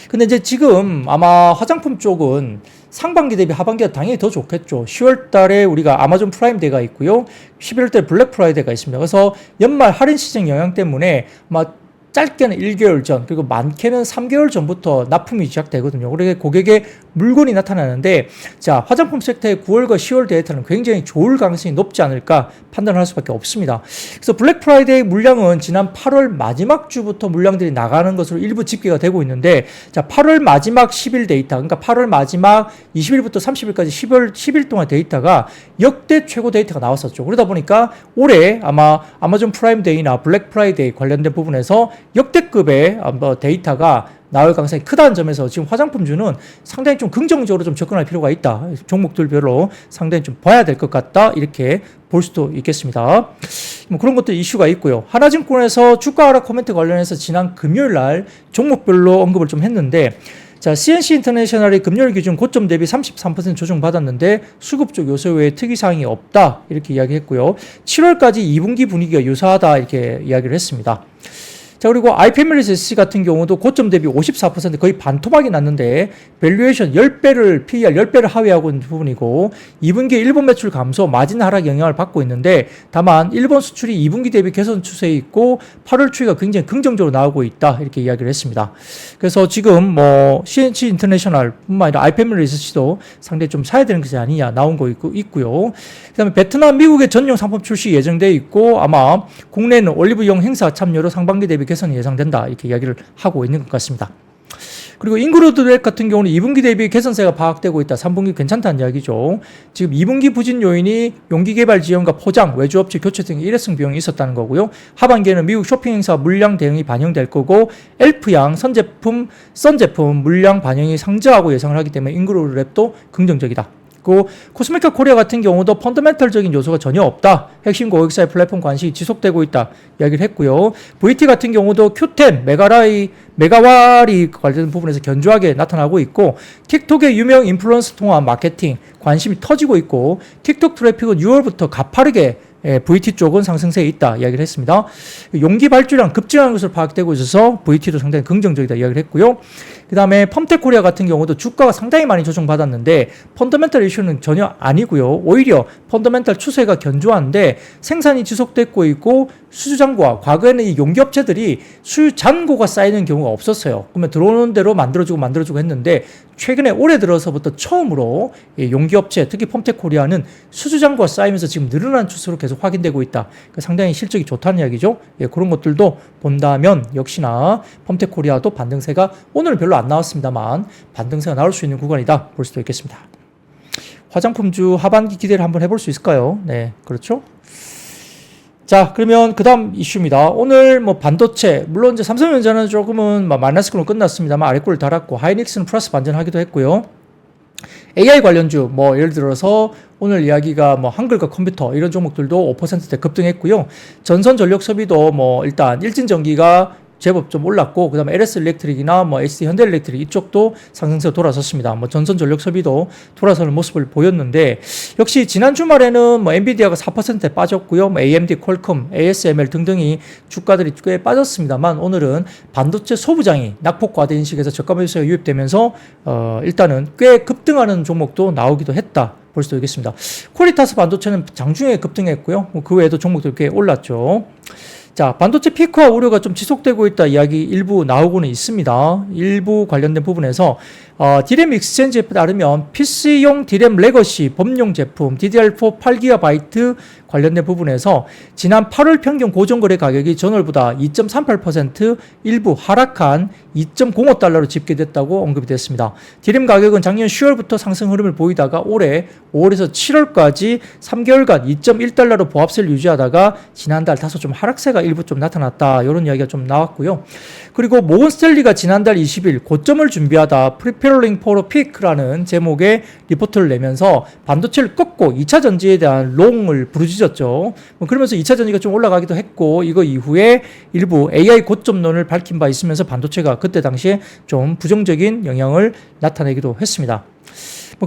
근데 이제 지금 아마 화장품 쪽은 상반기 대비 하반기가 당연히 더 좋겠죠. 10월 달에 우리가 아마존 프라임 데이가 있고요. 11월 달에 블랙 프라이데이가 있습니다. 그래서 연말 할인 시장 영향 때문에 아마 짧게는 1개월 전, 그리고 많게는 3개월 전부터 납품이 시작되거든요. 그러게 고객의 물건이 나타나는데, 자, 화장품 섹터의 9월과 10월 데이터는 굉장히 좋을 가능성이 높지 않을까 판단할 수밖에 없습니다. 그래서 블랙 프라이데이 물량은 지난 8월 마지막 주부터 물량들이 나가는 것으로 일부 집계가 되고 있는데, 자, 8월 마지막 10일 데이터, 그러니까 8월 마지막 20일부터 30일까지 10일 동안 데이터가 역대 최고 데이터가 나왔었죠. 그러다 보니까 올해 아마 아마존 프라임 데이나 블랙 프라이데이 관련된 부분에서 역대급의 데이터가 나올 가능성이 크다는 점에서 지금 화장품주는 상당히 좀 긍정적으로 좀 접근할 필요가 있다. 종목들별로 상당히 좀 봐야 될 것 같다, 이렇게 볼 수도 있겠습니다. 뭐 그런 것도 이슈가 있고요. 하나증권에서 주가 하락 코멘트 관련해서 지난 금요일 날 종목별로 언급을 좀 했는데, 자, CNC 인터내셔널이 금요일 기준 고점 대비 33% 조정받았는데 수급 쪽 요소 외에 특이사항이 없다, 이렇게 이야기했고요. 7월까지 2분기 분위기가 유사하다, 이렇게 이야기를 했습니다. 자, 그리고 아이패밀리스 SC 같은 경우도 고점 대비 54% 거의 반토막이 났는데 밸류에이션 10배를 PER 10배를 하회하고 있는 부분이고, 2분기 일본 매출 감소, 마진 하락 영향을 받고 있는데, 다만 일본 수출이 2분기 대비 개선 추세에 있고 8월 추이가 굉장히 긍정적으로 나오고 있다, 이렇게 이야기를 했습니다. 그래서 지금 CNC 인터내셔널 뿐만 아니라 아이패밀리스 SC도 상당히 좀 사야 되는 것이 아니냐 나온 거 있고요. 그다음에 베트남, 미국의 전용 상품 출시 예정돼 있고, 아마 국내는 올리브영 행사 참여로 상반기 대비 개선이 예상된다, 이렇게 이야기를 하고 있는 것 같습니다. 그리고 인그루드렉 같은 경우는 2분기 대비 개선세가 파악되고 있다, 3분기 괜찮다는 이야기죠. 지금 2분기 부진 요인이 용기 개발 지원과 포장, 외주업체 교체 등 일회성 비용이 있었다는 거고요. 하반기에는 미국 쇼핑 행사 물량 대응이 반영될 거고, 엘프양 선 제품 물량 반영이 상저하고 예상을 하기 때문에 인그루드렉도 긍정적이다. 있고, 코스메카 코리아 같은 경우도 펀더멘털적인 요소가 전혀 없다. 핵심 고객사의 플랫폼 관심이 지속되고 있다. 이야기를 했고요. VT 같은 경우도 Q10, 메가와리 관련 부분에서 견조하게 나타나고 있고, 틱톡의 유명 인플루언서 통한 마케팅 관심이 터지고 있고, 틱톡 트래픽은 6월부터 가파르게 VT 쪽은 상승세에 있다 이야기를 했습니다. 용기 발주량 급증한 것으로 파악되고 있어서 VT도 상당히 긍정적이다 이야기를 했고요. 그 다음에 펌텍코리아 같은 경우도 주가가 상당히 많이 조정받았는데 펀더멘털 이슈는 전혀 아니고요. 오히려 펀더멘털 추세가 견조한데 생산이 지속되고 있고 수주잔고와 과거에는 이 용기업체들이 수주잔고가 쌓이는 경우가 없었어요. 그러면 들어오는 대로 만들어주고 했는데 최근에 올해 들어서부터 처음으로 용기업체 특히 펌텍코리아는 수주잔고가 쌓이면서 지금 늘어난 추세로 계속 확인되고 있다. 그러니까 상당히 실적이 좋다는 이야기죠. 그런 것들도 본다면 역시나 펌텍코리아도 반등세가 오늘은 별로 안 나왔습니다만 반등세가 나올 수 있는 구간이다 볼 수도 있겠습니다. 화장품주 하반기 기대를 한번 해볼 수 있을까요? 네, 그렇죠. 자, 그러면 그 다음 이슈입니다. 오늘 뭐 반도체, 물론 이제 삼성전자는 조금은 마이너스권으로 끝났습니다만 아래꼴을 달았고, 하이닉스는 플러스 반전하기도 했고요. AI 관련주, 뭐 예를 들어서 오늘 이야기가 뭐 한글과 컴퓨터 이런 종목들도 5%대 급등했고요. 전선 전력 소비도 뭐 일단 일진전기가 제법 좀 올랐고, 그 다음에 LS 일렉트릭이나 뭐 ST 현대일렉트릭 이쪽도 상승세로 돌아섰습니다. 뭐 전선 전력 소비도 돌아서는 모습을 보였는데, 역시 지난 주말에는 뭐 엔비디아가 4%대 빠졌고요. 뭐 AMD, 퀄컴, ASML 등등이 주가들이 꽤 빠졌습니다만, 오늘은 반도체 소부장이 낙폭 과대 인식에서 저가 매수가 유입되면서 일단은 꽤 급등하는 종목도 나오기도 했다 볼 수도 있겠습니다. 퀄리타스 반도체는 장중에 급등했고요. 그 외에도 종목들 꽤 올랐죠. 자, 반도체 피크와 우려가 좀 지속되고 있다 이야기 일부 나오고는 있습니다. 일부 관련된 부분에서 디램 익스체인지에 따르면 PC용 디램 레거시 범용 제품 DDR4 8GB 관련된 부분에서 지난 8월 평균 고정거래 가격이 전월보다 2.38% 일부 하락한 2.05달러로 집계됐다고 언급이 됐습니다. 디램 가격은 작년 10월부터 상승 흐름을 보이다가 올해 5월에서 7월까지 3개월간 2.1달러로 보합세를 유지하다가 지난달 다소 좀 하락세가 일부 좀 나타났다. 이런 이야기가 좀 나왔고요. 그리고 모건 스탠리가 지난달 20일 고점을 준비하다 Preparing for a Peak라는 제목의 리포트를 내면서 반도체를 꺾고 2차 전지에 대한 롱을 부르짖었죠. 그러면서 2차 전지가 좀 올라가기도 했고, 이거 이후에 일부 AI 고점론을 밝힌 바 있으면서 반도체가 그때 당시에 좀 부정적인 영향을 나타내기도 했습니다.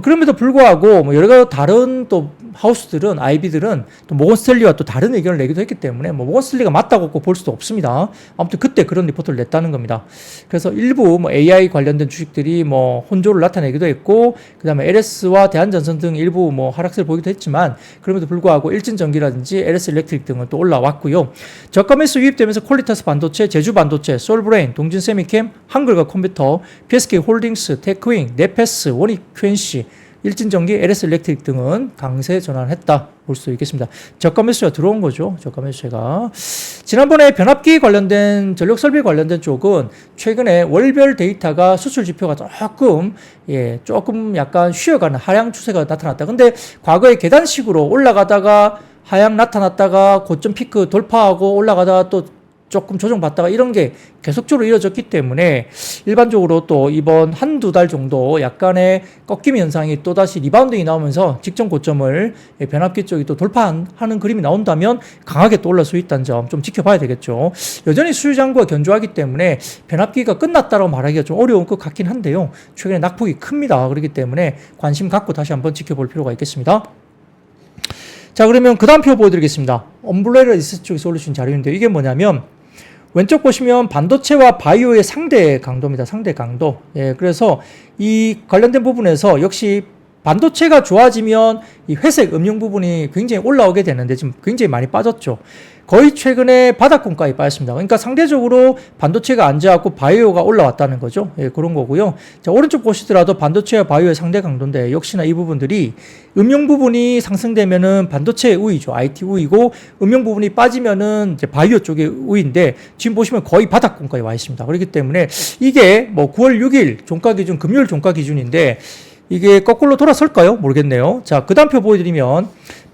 그럼에도 불구하고 여러 다른 또 하우스들은, IB들은 또 모건 스탠리와 또 다른 의견을 내기도 했기 때문에 모건 스탠리가 맞다고 볼 수도 없습니다. 아무튼 그때 그런 리포트를 냈다는 겁니다. 그래서 일부 AI 관련된 주식들이 혼조를 나타내기도 했고, 그 다음에 LS와 대한전선 등 일부 하락세를 보이기도 했지만, 그럼에도 불구하고 일진전기라든지 LS 일렉트릭 등은 또 올라왔고요. 저가 매수 유입되면서 퀄리타스 반도체, 제주 반도체, 솔브레인, 동진 세미캠, 한글과 컴퓨터, PSK 홀딩스, 테크윙, 네페스, 원익 큐엔시, 일진전기, LS 일렉트릭 등은 강세 전환했다 볼 수 있겠습니다. 저가 매수가 들어온 거죠. 저가 매수가. 지난번에 변압기 관련된 전력 설비 관련된 쪽은 최근에 월별 데이터가 수출 지표가 조금 약간 쉬어가는 하향 추세가 나타났다. 근데 과거에 계단식으로 올라가다가 하향 나타났다가 고점 피크 돌파하고 올라가다가 또 조금 조정받다가 이런 게 계속적으로 이어졌기 때문에 일반적으로 또 이번 한두 달 정도 약간의 꺾임 현상이 또다시 리바운딩이 나오면서 직전 고점을 변압기 쪽이 또 돌파하는 그림이 나온다면 강하게 또 올라올 수 있다는 점 좀 지켜봐야 되겠죠. 여전히 수요장구가 견조하기 때문에 변압기가 끝났다고 말하기가 좀 어려운 것 같긴 한데요. 최근에 낙폭이 큽니다. 그렇기 때문에 관심 갖고 다시 한번 지켜볼 필요가 있겠습니다. 자, 그러면 그 다음 표 보여드리겠습니다. 엄블레라 리서치 쪽에 솔루션 자료인데, 이게 뭐냐면 왼쪽 보시면 반도체와 바이오의 상대 강도입니다. 상대 강도. 그래서 이 관련된 부분에서 역시 반도체가 좋아지면 이 회색 음영 부분이 굉장히 올라오게 되는데 지금 굉장히 많이 빠졌죠. 거의 최근에 바닥권까지 빠졌습니다. 그러니까 상대적으로 반도체가 앉아갖고 바이오가 올라왔다는 거죠. 그런 거고요. 자, 오른쪽 보시더라도 반도체와 바이오의 상대 강도인데 역시나 이 부분들이 음용 부분이 상승되면은 반도체의 우위죠. IT 우위고, 음용 부분이 빠지면은 이제 바이오 쪽의 우위인데 지금 보시면 거의 바닥권까지 와 있습니다. 그렇기 때문에 이게 9월 6일 종가 기준, 금요일 종가 기준인데 이게 거꾸로 돌아설까요? 모르겠네요. 자, 그 다음 표 보여드리면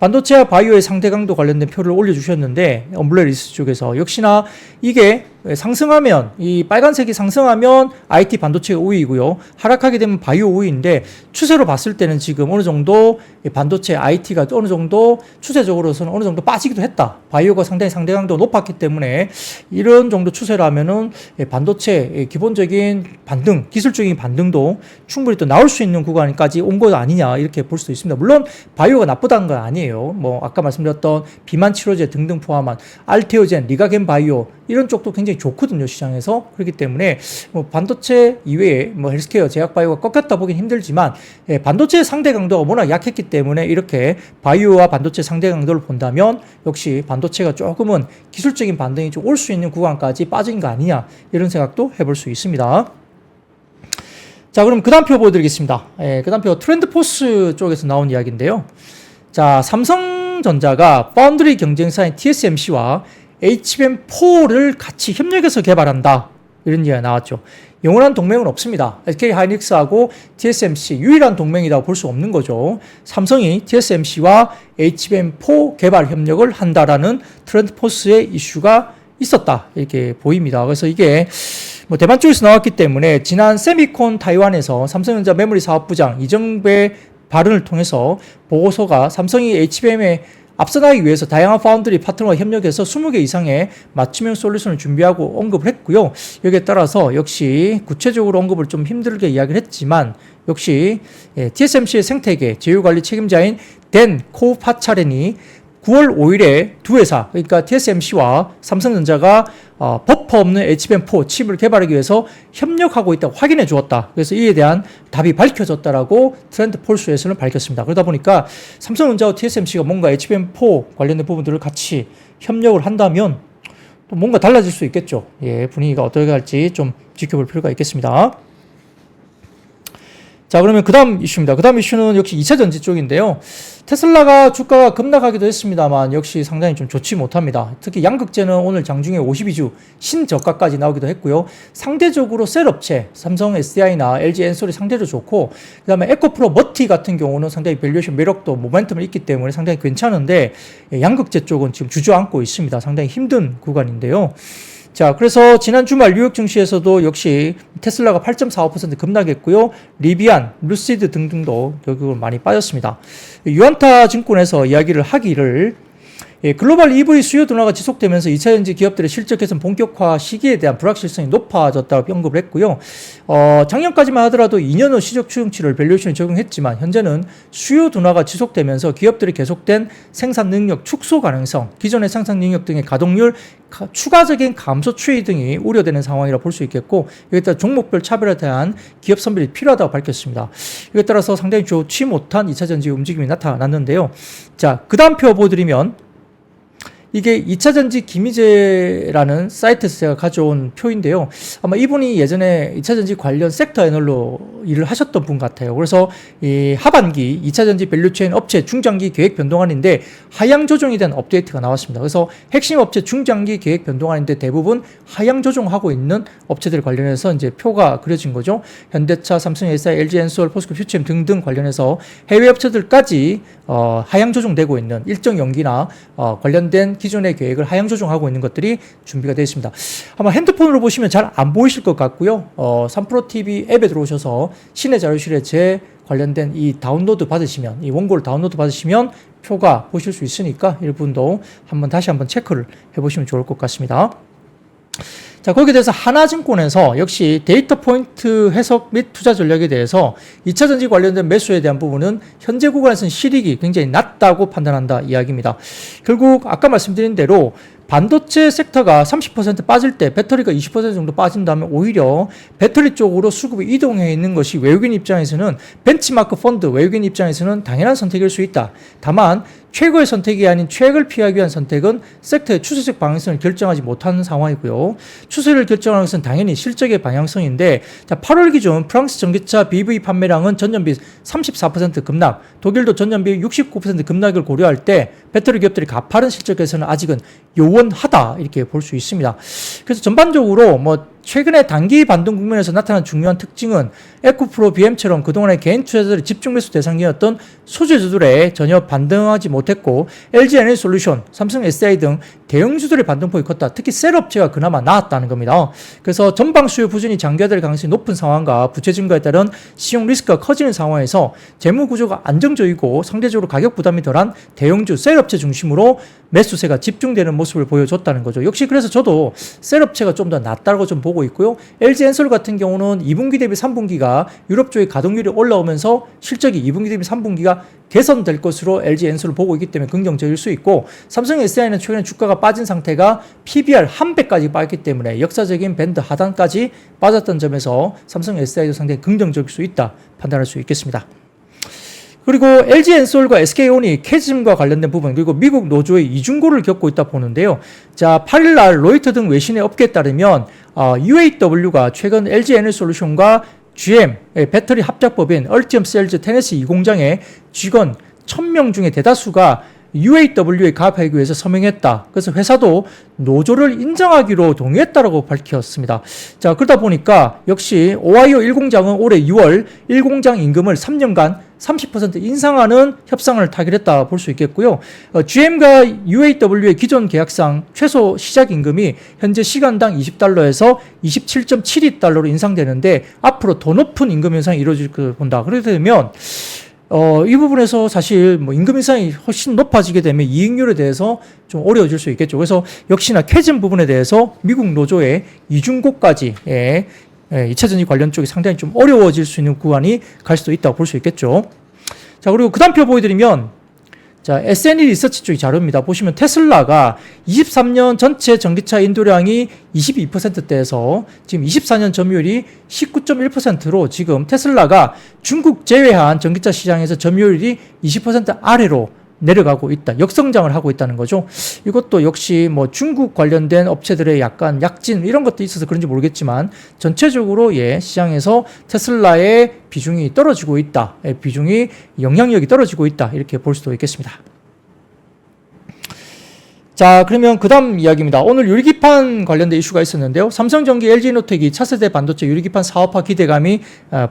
반도체와 바이오의 상대 강도 관련된 표를 올려주셨는데 엄블레 리스 쪽에서 역시나 이게 상승하면 이 빨간색이 상승하면 IT 반도체가 우위이고요. 하락하게 되면 바이오 우위인데 추세로 봤을 때는 지금 어느 정도 반도체 IT가 어느 정도 추세적으로서는 어느 정도 빠지기도 했다. 바이오가 상당히 상대 강도가 높았기 때문에 이런 정도 추세라면은 반도체 기본적인 반등, 기술적인 반등도 충분히 또 나올 수 있는 구간까지 온 것 아니냐 이렇게 볼 수도 있습니다. 물론 바이오가 나쁘다는 건 아니에요. 뭐 아까 말씀드렸던 비만 치료제 등등 포함한 알테오젠, 리가겐 바이오 이런 쪽도 굉장히 좋거든요, 시장에서. 그렇기 때문에 뭐 반도체 이외에 뭐 헬스케어, 제약바이오가 꺾였다 보긴 힘들지만 반도체 상대 강도가 워낙 약했기 때문에 이렇게 바이오와 반도체 상대 강도를 본다면 역시 반도체가 조금은 기술적인 반등이 좀 올 수 있는 구간까지 빠진 거 아니냐 이런 생각도 해볼 수 있습니다. 자, 그럼 그 다음 표 보여드리겠습니다. 그 다음 표 트렌드포스 쪽에서 나온 이야기인데요. 자, 삼성전자가 파운드리 경쟁사인 TSMC와 HBM4를 같이 협력해서 개발한다. 이런 이야기가 나왔죠. 영원한 동맹은 없습니다. SK 하이닉스하고 TSMC 유일한 동맹이라고 볼 수 없는 거죠. 삼성이 TSMC와 HBM4 개발 협력을 한다라는 트렌드포스의 이슈가 있었다. 이렇게 보입니다. 그래서 이게 뭐 대만 쪽에서 나왔기 때문에 지난 세미콘 타이완에서 삼성전자 메모리 사업부장 이정배 발언을 통해서 보고서가 삼성이 HBM에 앞서나기 위해서 다양한 파운드리 파트너와 협력해서 20개 이상의 맞춤형 솔루션을 준비하고 언급을 했고요. 여기에 따라서 역시 구체적으로 언급을 좀 힘들게 이야기를 했지만 역시 TSMC의 생태계 제휴관리 책임자인 댄 코우파차렌이 9월 5일에 두 회사, 그러니까 TSMC와 삼성전자가 버퍼 없는 HBM4 칩을 개발하기 위해서 협력하고 있다고 확인해 주었다. 그래서 이에 대한 답이 밝혀졌다라고 트렌드폴스에서는 밝혔습니다. 그러다 보니까 삼성전자와 TSMC가 뭔가 HBM4 관련된 부분들을 같이 협력을 한다면 또 뭔가 달라질 수 있겠죠. 예, 분위기가 어떻게 갈지 좀 지켜볼 필요가 있겠습니다. 자, 그러면 그 다음 이슈입니다. 그 다음 이슈는 역시 2차 전지 쪽인데요. 테슬라가 주가가 급락하기도 했습니다만 역시 상당히 좀 좋지 못합니다. 특히 양극재는 오늘 장중에 52주 신저가까지 나오기도 했고요. 상대적으로 셀 업체, 삼성 SDI나 LG 엔솔이 상대적으로 좋고 그 다음에 에코프로 머티 같은 경우는 상당히 밸류에이션 매력도 모멘텀이 있기 때문에 상당히 괜찮은데 양극재 쪽은 지금 주저앉고 있습니다. 상당히 힘든 구간인데요. 자, 그래서 지난 주말 뉴욕 증시에서도 역시 테슬라가 8.45% 급락했고요. 리비안, 루시드 등등도 결국은 많이 빠졌습니다. 유안타 증권에서 이야기를 하기를 글로벌 EV 수요 둔화가 지속되면서 2차전지 기업들의 실적 개선 본격화 시기에 대한 불확실성이 높아졌다고 언급을 했고요. 작년까지만 하더라도 2년 후 시적 추정치를 밸류에이션에 적용했지만 현재는 수요 둔화가 지속되면서 기업들의 계속된 생산 능력 축소 가능성, 기존의 생산 능력 등의 가동률 추가적인 감소 추이 등이 우려되는 상황이라 볼 수 있겠고 여기에 따라 종목별 차별에 대한 기업 선별이 필요하다고 밝혔습니다. 이에 따라서 상당히 좋지 못한 2차전지 움직임이 나타났는데요. 자, 그 다음 표 보여드리면 이게 2차전지 김희재라는 사이트에서 제가 가져온 표인데요. 아마 이분이 예전에 2차전지 관련 섹터 애널로 일을 하셨던 분 같아요. 그래서 이 하반기 2차전지 밸류체인 업체 중장기 계획 변동안인데 하향 조정에 대한 업데이트가 나왔습니다. 그래서 핵심 업체 중장기 계획 변동안인데 대부분 하향 조정하고 있는 업체들 관련해서 이제 표가 그려진 거죠. 현대차, 삼성 SI, LG 엔솔, 포스코 퓨처엠 등등 관련해서 해외 업체들까지 하향 조정되고 있는 일정 연기나 관련된 기존의 계획을 하향 조정하고 있는 것들이 준비가 되어 있습니다. 아마 핸드폰으로 보시면 잘 안 보이실 것 같고요. 3프로TV 앱에 들어오셔서 신의 자료실에 제 관련된 이 다운로드 받으시면, 이 원고를 다운로드 받으시면 표가 보실 수 있으니까 일분도 다시 한번 체크를 해보시면 좋을 것 같습니다. 자, 거기에 대해서 하나증권에서 역시 데이터 포인트 해석 및 투자 전략에 대해서 2차전지 관련된 매수에 대한 부분은 현재 구간에서는 실익이 굉장히 낮다고 판단한다 이야기입니다. 결국 아까 말씀드린 대로 반도체 섹터가 30% 빠질 때 배터리가 20% 정도 빠진다면 오히려 배터리 쪽으로 수급이 이동해 있는 것이 외국인 입장에서는 벤치마크 펀드 외국인 입장에서는 당연한 선택일 수 있다. 다만 최고의 선택이 아닌 최악을 피하기 위한 선택은 섹터의 추세적 방향성을 결정하지 못하는 상황이고요. 추세를 결정하는 것은 당연히 실적의 방향성인데 자, 8월 기준 프랑스 전기차 BEV 판매량은 전년비 34% 급락, 독일도 전년비 69% 급락을 고려할 때 배터리 기업들이 가파른 실적에서는 아직은 요원하다 이렇게 볼 수 있습니다. 그래서 전반적으로 뭐 최근에 단기 반등 국면에서 나타난 중요한 특징은 에코프로 BM처럼 그동안의 개인 투자자들의 집중 매수 대상이었던 소재주들에 전혀 반등하지 못했고 LG 에너지솔루션, 삼성 SDI 등 대형주들의 반등폭이 컸다. 특히 셀업체가 그나마 나았다는 겁니다. 그래서 전방 수요 부진이 장기화될 가능성이 높은 상황과 부채 증가에 따른 시용 리스크가 커지는 상황에서 재무 구조가 안정적이고 상대적으로 가격 부담이 덜한 대형주 셀업체 중심으로 매수세가 집중되는 모습을 보여줬다는 거죠. 역시 그래서 저도 셀업체가 좀 더 낫다고 좀 보고 있고요. LG 엔솔 같은 경우는 2분기 대비 3분기가 유럽 쪽의 가동률이 올라오면서 실적이 2분기 대비 3분기가 개선될 것으로 LG 엔솔을 보고 있기 때문에 긍정적일 수 있고, 삼성 SDI는 최근에 주가가 빠진 상태가 PBR 1배까지 빠졌기 때문에 역사적인 밴드 하단까지 빠졌던 점에서 삼성 SDI도 상당히 긍정적일 수 있다 판단할 수 있겠습니다. 그리고 LG 엔솔과 SK온이 캐즘과 관련된 부분, 그리고 미국 노조의 이중고를 겪고 있다 보는데요. 자, 8일날 로이터 등 외신의 업계에 따르면 UAW가 최근 LG 에너지솔루션과 GM 배터리 합작법인 얼티엄 셀즈 테네시 2공장의 직원 1000명 중에 대다수가 UAW에 가입하기 위해서 서명했다. 그래서 회사도 노조를 인정하기로 동의했다라고 밝혔습니다. 자, 그러다 보니까 역시 오하이오 1공장은 올해 6월 1공장 임금을 3년간 30% 인상하는 협상을 타결했다 볼 수 있겠고요. GM과 UAW의 기존 계약상 최소 시작 임금이 현재 시간당 $20에서 27.72달러로 인상되는데 앞으로 더 높은 임금 인상이 이루어질 걸 본다. 그렇게 되면 이 부분에서 사실 뭐 임금 인상이 훨씬 높아지게 되면 이익률에 대해서 좀 어려워질 수 있겠죠. 그래서 역시나 캐즘 부분에 대해서 미국 노조의 이중고까지 2차 전지 관련 쪽이 상당히 좀 어려워질 수 있는 구간이 갈 수도 있다고 볼 수 있겠죠. 자, 그리고 그 다음 표 보여드리면, 자, S&E 리서치 쪽이 자료입니다. 보시면 테슬라가 23년 전체 전기차 인도량이 22%대에서 지금 24년 점유율이 19.1%로 지금 테슬라가 중국 제외한 전기차 시장에서 점유율이 20% 아래로 내려가고 있다. 역성장을 하고 있다는 거죠. 이것도 역시 뭐 중국 관련된 업체들의 약간 약진 이런 것도 있어서 그런지 모르겠지만 전체적으로 시장에서 테슬라의 비중이 떨어지고 있다. 비중이 영향력이 떨어지고 있다. 이렇게 볼 수도 있겠습니다. 자, 그러면 그 다음 이야기입니다. 오늘 유리기판 관련된 이슈가 있었는데요. 삼성전기, LG노텍이 차세대 반도체 유리기판 사업화 기대감이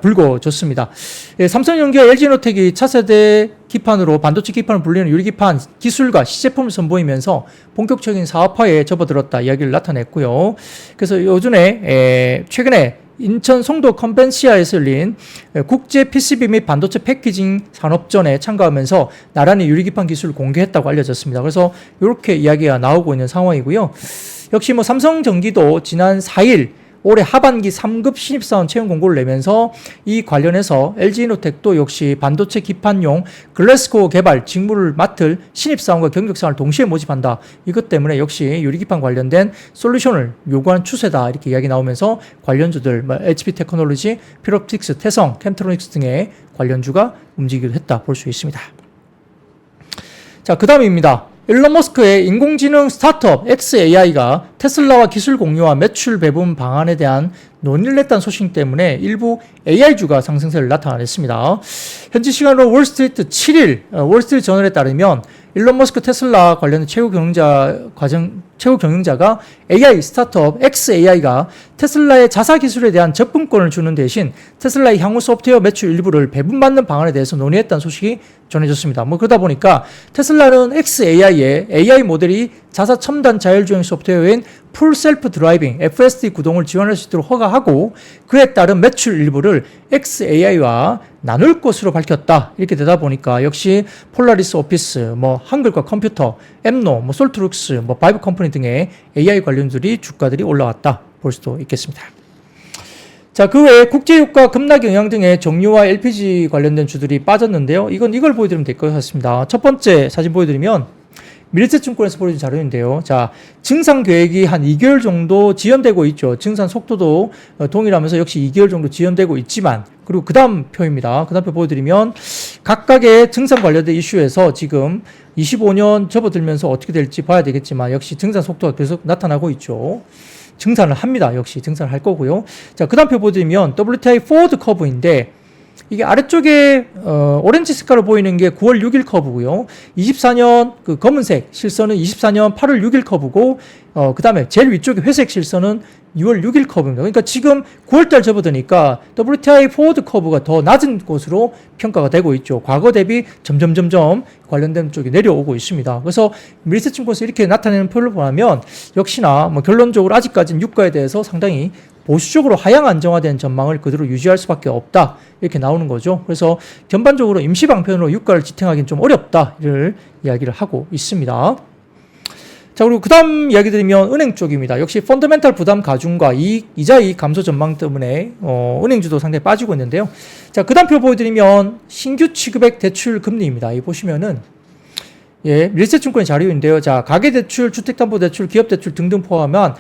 불거졌습니다. 삼성전기와 LG노텍이 차세대 기판으로 반도체 기판을 불리는 유리기판 기술과 시제품을 선보이면서 본격적인 사업화에 접어들었다 이야기를 나타냈고요. 그래서 최근에 인천 송도 컨벤시아에서 열린 국제 PCB 및 반도체 패키징 산업전에 참가하면서 나란히 유리기판 기술을 공개했다고 알려졌습니다. 그래서 이렇게 이야기가 나오고 있는 상황이고요. 역시 뭐 삼성전기도 지난 4일 올해 하반기 3급 신입사원 채용 공고를 내면서 이 관련해서 LG노텍도 역시 반도체 기판용 글래스코어 개발 직무를 맡을 신입사원과 경력사원을 동시에 모집한다. 이것 때문에 역시 유리기판 관련된 솔루션을 요구하는 추세다. 이렇게 이야기 나오면서 관련주들, HP 테크놀로지, 피롭틱스, 태성, 캠트로닉스 등의 관련주가 움직이기도 했다. 볼 수 있습니다. 자, 그 다음입니다. 일론 머스크의 인공지능 스타트업 xAI가 테슬라와 기술 공유와 매출 배분 방안에 대한 논의를 했다는 소식 때문에 일부 AI주가 상승세를 나타냈습니다. 현지 시간으로 월스트리트 7일 월스트리트 저널에 따르면 일론 머스크 테슬라 관련 최고 경영자가 AI 스타트업 xAI가 테슬라의 자사 기술에 대한 접근권을 주는 대신 테슬라의 향후 소프트웨어 매출 일부를 배분받는 방안에 대해서 논의했다는 소식이 전해졌습니다. 뭐 그러다 보니까 테슬라는 xAI의 AI 모델이 자사 첨단 자율주행 소프트웨어인 풀 셀프 드라이빙 FSD 구동을 지원할 수 있도록 허가하고 그에 따른 매출 일부를 xAI와 나눌 것으로 밝혔다. 이렇게 되다 보니까 역시 폴라리스 오피스, 뭐 한글과 컴퓨터, 엠노, 뭐 솔트룩스, 뭐 바이브 컴퍼니 등의 AI 관련들이 주가들이 올라왔다. 볼 수도 있겠습니다. 자, 그 외에 국제유가 급락 영향 등의 정유와 LPG 관련된 주들이 빠졌는데요. 이걸 보여드리면 될 것 같습니다. 첫 번째 사진 보여드리면 미래세증권에서 보여준 자료인데요. 자, 증산 계획이 한 2개월 정도 지연되고 있죠. 증산 속도도 동일하면서 역시 2개월 정도 지연되고 있지만, 그리고 그 다음 표입니다. 그 다음 표 보여드리면 각각의 증산 관련된 이슈에서 지금 25년 접어들면서 어떻게 될지 봐야 되겠지만 역시 증산 속도가 계속 나타나고 있죠. 증산을 합니다. 역시 증산을 할 거고요. 자, 그 다음 표 보여드리면 WTI 포워드 커브인데 이게 아래쪽에 오렌지 색깔로 보이는 게 9월 6일 커브고요. 24년 그 검은색 실선은 24년 8월 6일 커브고 그 다음에 제일 위쪽에 회색 실선은 6월 6일 커브입니다. 그러니까 지금 9월달 접어드니까 WTI 포워드 커브가 더 낮은 곳으로 평가가 되고 있죠. 과거 대비 점점 관련된 쪽이 내려오고 있습니다. 그래서 밀세증권에서 이렇게 나타내는 표를 보면 역시나 뭐 결론적으로 아직까지는 유가에 대해서 상당히 보수적으로 하향 안정화된 전망을 그대로 유지할 수밖에 없다. 이렇게 나오는 거죠. 그래서 전반적으로 임시 방편으로 유가를 지탱하기는 좀 어렵다를 이야기를 하고 있습니다. 자, 그리고 그 다음 이야기 드리면 은행 쪽입니다. 역시 펀더멘탈 부담 가중과 이자 이익 감소 전망 때문에 은행주도 상당히 빠지고 있는데요. 자, 그 다음 표 보여드리면 신규 취급액 대출 금리입니다. 이 보시면은 밀세증권의 자료인데요. 자, 가계대출, 주택담보대출, 기업대출 등등 포함한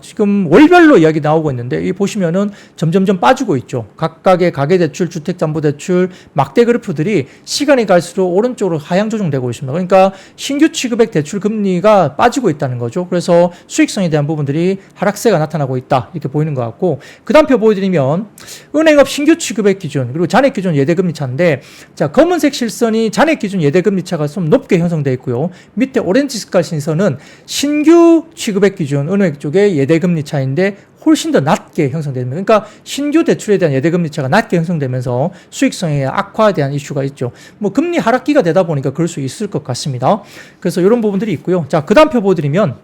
지금 월별로 이야기 나오고 있는데 이 보시면은 점점 빠지고 있죠. 각각의 가계대출, 주택담보대출, 막대 그래프들이 시간이 갈수록 오른쪽으로 하향 조정되고 있습니다. 그러니까 신규 취급액 대출 금리가 빠지고 있다는 거죠. 그래서 수익성에 대한 부분들이 하락세가 나타나고 있다 이렇게 보이는 것 같고, 그 다음 표 보여드리면 은행업 신규 취급액 기준 그리고 잔액 기준 예대금리 차인데, 자, 검은색 실선이 잔액 기준 예대금리 차가 좀 높게 형성되어 있고요. 밑에 오렌지 색깔 신선은 신규 취급액 기준 은행 쪽의 예대금리 차인데 훨씬 더 낮게 형성됩니다. 그러니까 신규 대출에 대한 예대금리 차가 낮게 형성되면서 수익성의 악화에 대한 이슈가 있죠. 뭐 금리 하락기가 되다 보니까 그럴 수 있을 것 같습니다. 그래서 이런 부분들이 있고요. 자, 그 다음 표 보여드리면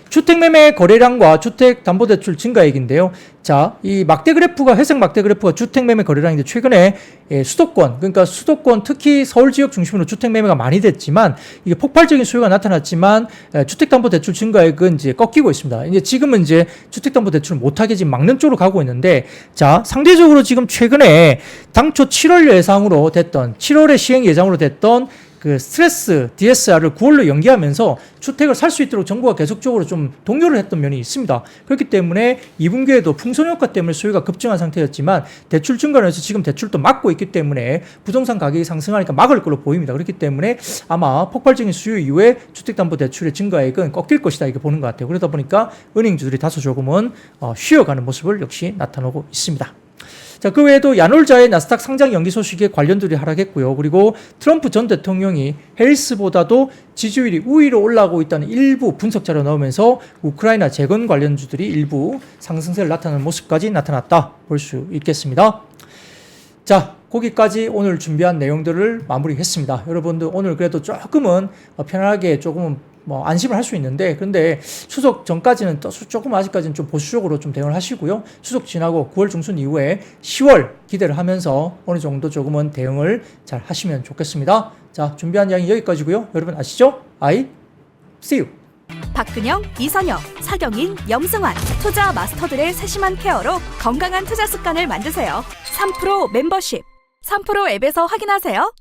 주택매매 거래량과 주택담보대출 증가액인데요. 자, 이 막대 그래프가, 회색 막대 그래프가 주택매매 거래량인데 최근에 수도권, 그러니까 수도권 특히 서울 지역 중심으로 주택매매가 많이 됐지만 이게 폭발적인 수요가 나타났지만 주택담보대출 증가액은 이제 꺾이고 있습니다. 이제 지금은 이제 주택담보대출을 못하게 지금 막는 쪽으로 가고 있는데, 자, 상대적으로 지금 최근에 당초 7월 예상으로 됐던, 7월에 시행 예정으로 됐던 그 스트레스 DSR을 9월로 연기하면서 주택을 살 수 있도록 정부가 계속적으로 좀 독려를 했던 면이 있습니다. 그렇기 때문에 2분기에도 풍선 효과 때문에 수요가 급증한 상태였지만 대출 증가로 해서 지금 대출도 막고 있기 때문에 부동산 가격이 상승하니까 막을 걸로 보입니다. 그렇기 때문에 아마 폭발적인 수요 이후에 주택담보대출의 증가액은 꺾일 것이다 이렇게 보는 것 같아요. 그러다 보니까 은행주들이 다소 조금은 쉬어가는 모습을 역시 나타나고 있습니다. 자, 그 외에도 야놀자의 나스닥 상장 연기 소식에 관련들이 하락했고요. 그리고 트럼프 전 대통령이 해리스보다도 지지율이 우위로 올라가고 있다는 일부 분석 자료 나오면서 우크라이나 재건 관련주들이 일부 상승세를 나타내는 모습까지 나타났다 볼 수 있겠습니다. 자, 거기까지 오늘 준비한 내용들을 마무리했습니다. 여러분들 오늘 그래도 조금은 편안하게 조금은 뭐 안심을 할 수 있는데, 그런데 추석 전까지는 또 조금 아직까지는 좀 보수적으로 좀 대응을 하시고요. 추석 지나고 9월 중순 이후에 10월 기대를 하면서 어느 정도 조금은 대응을 잘 하시면 좋겠습니다. 자, 준비한 이야기 여기까지고요. 여러분 아시죠? see you. 박근영, 이선영, 사경인, 염승환 투자 마스터들의 세심한 케어로 건강한 투자 습관을 만드세요. 3프로 멤버십 3프로 앱에서 확인하세요.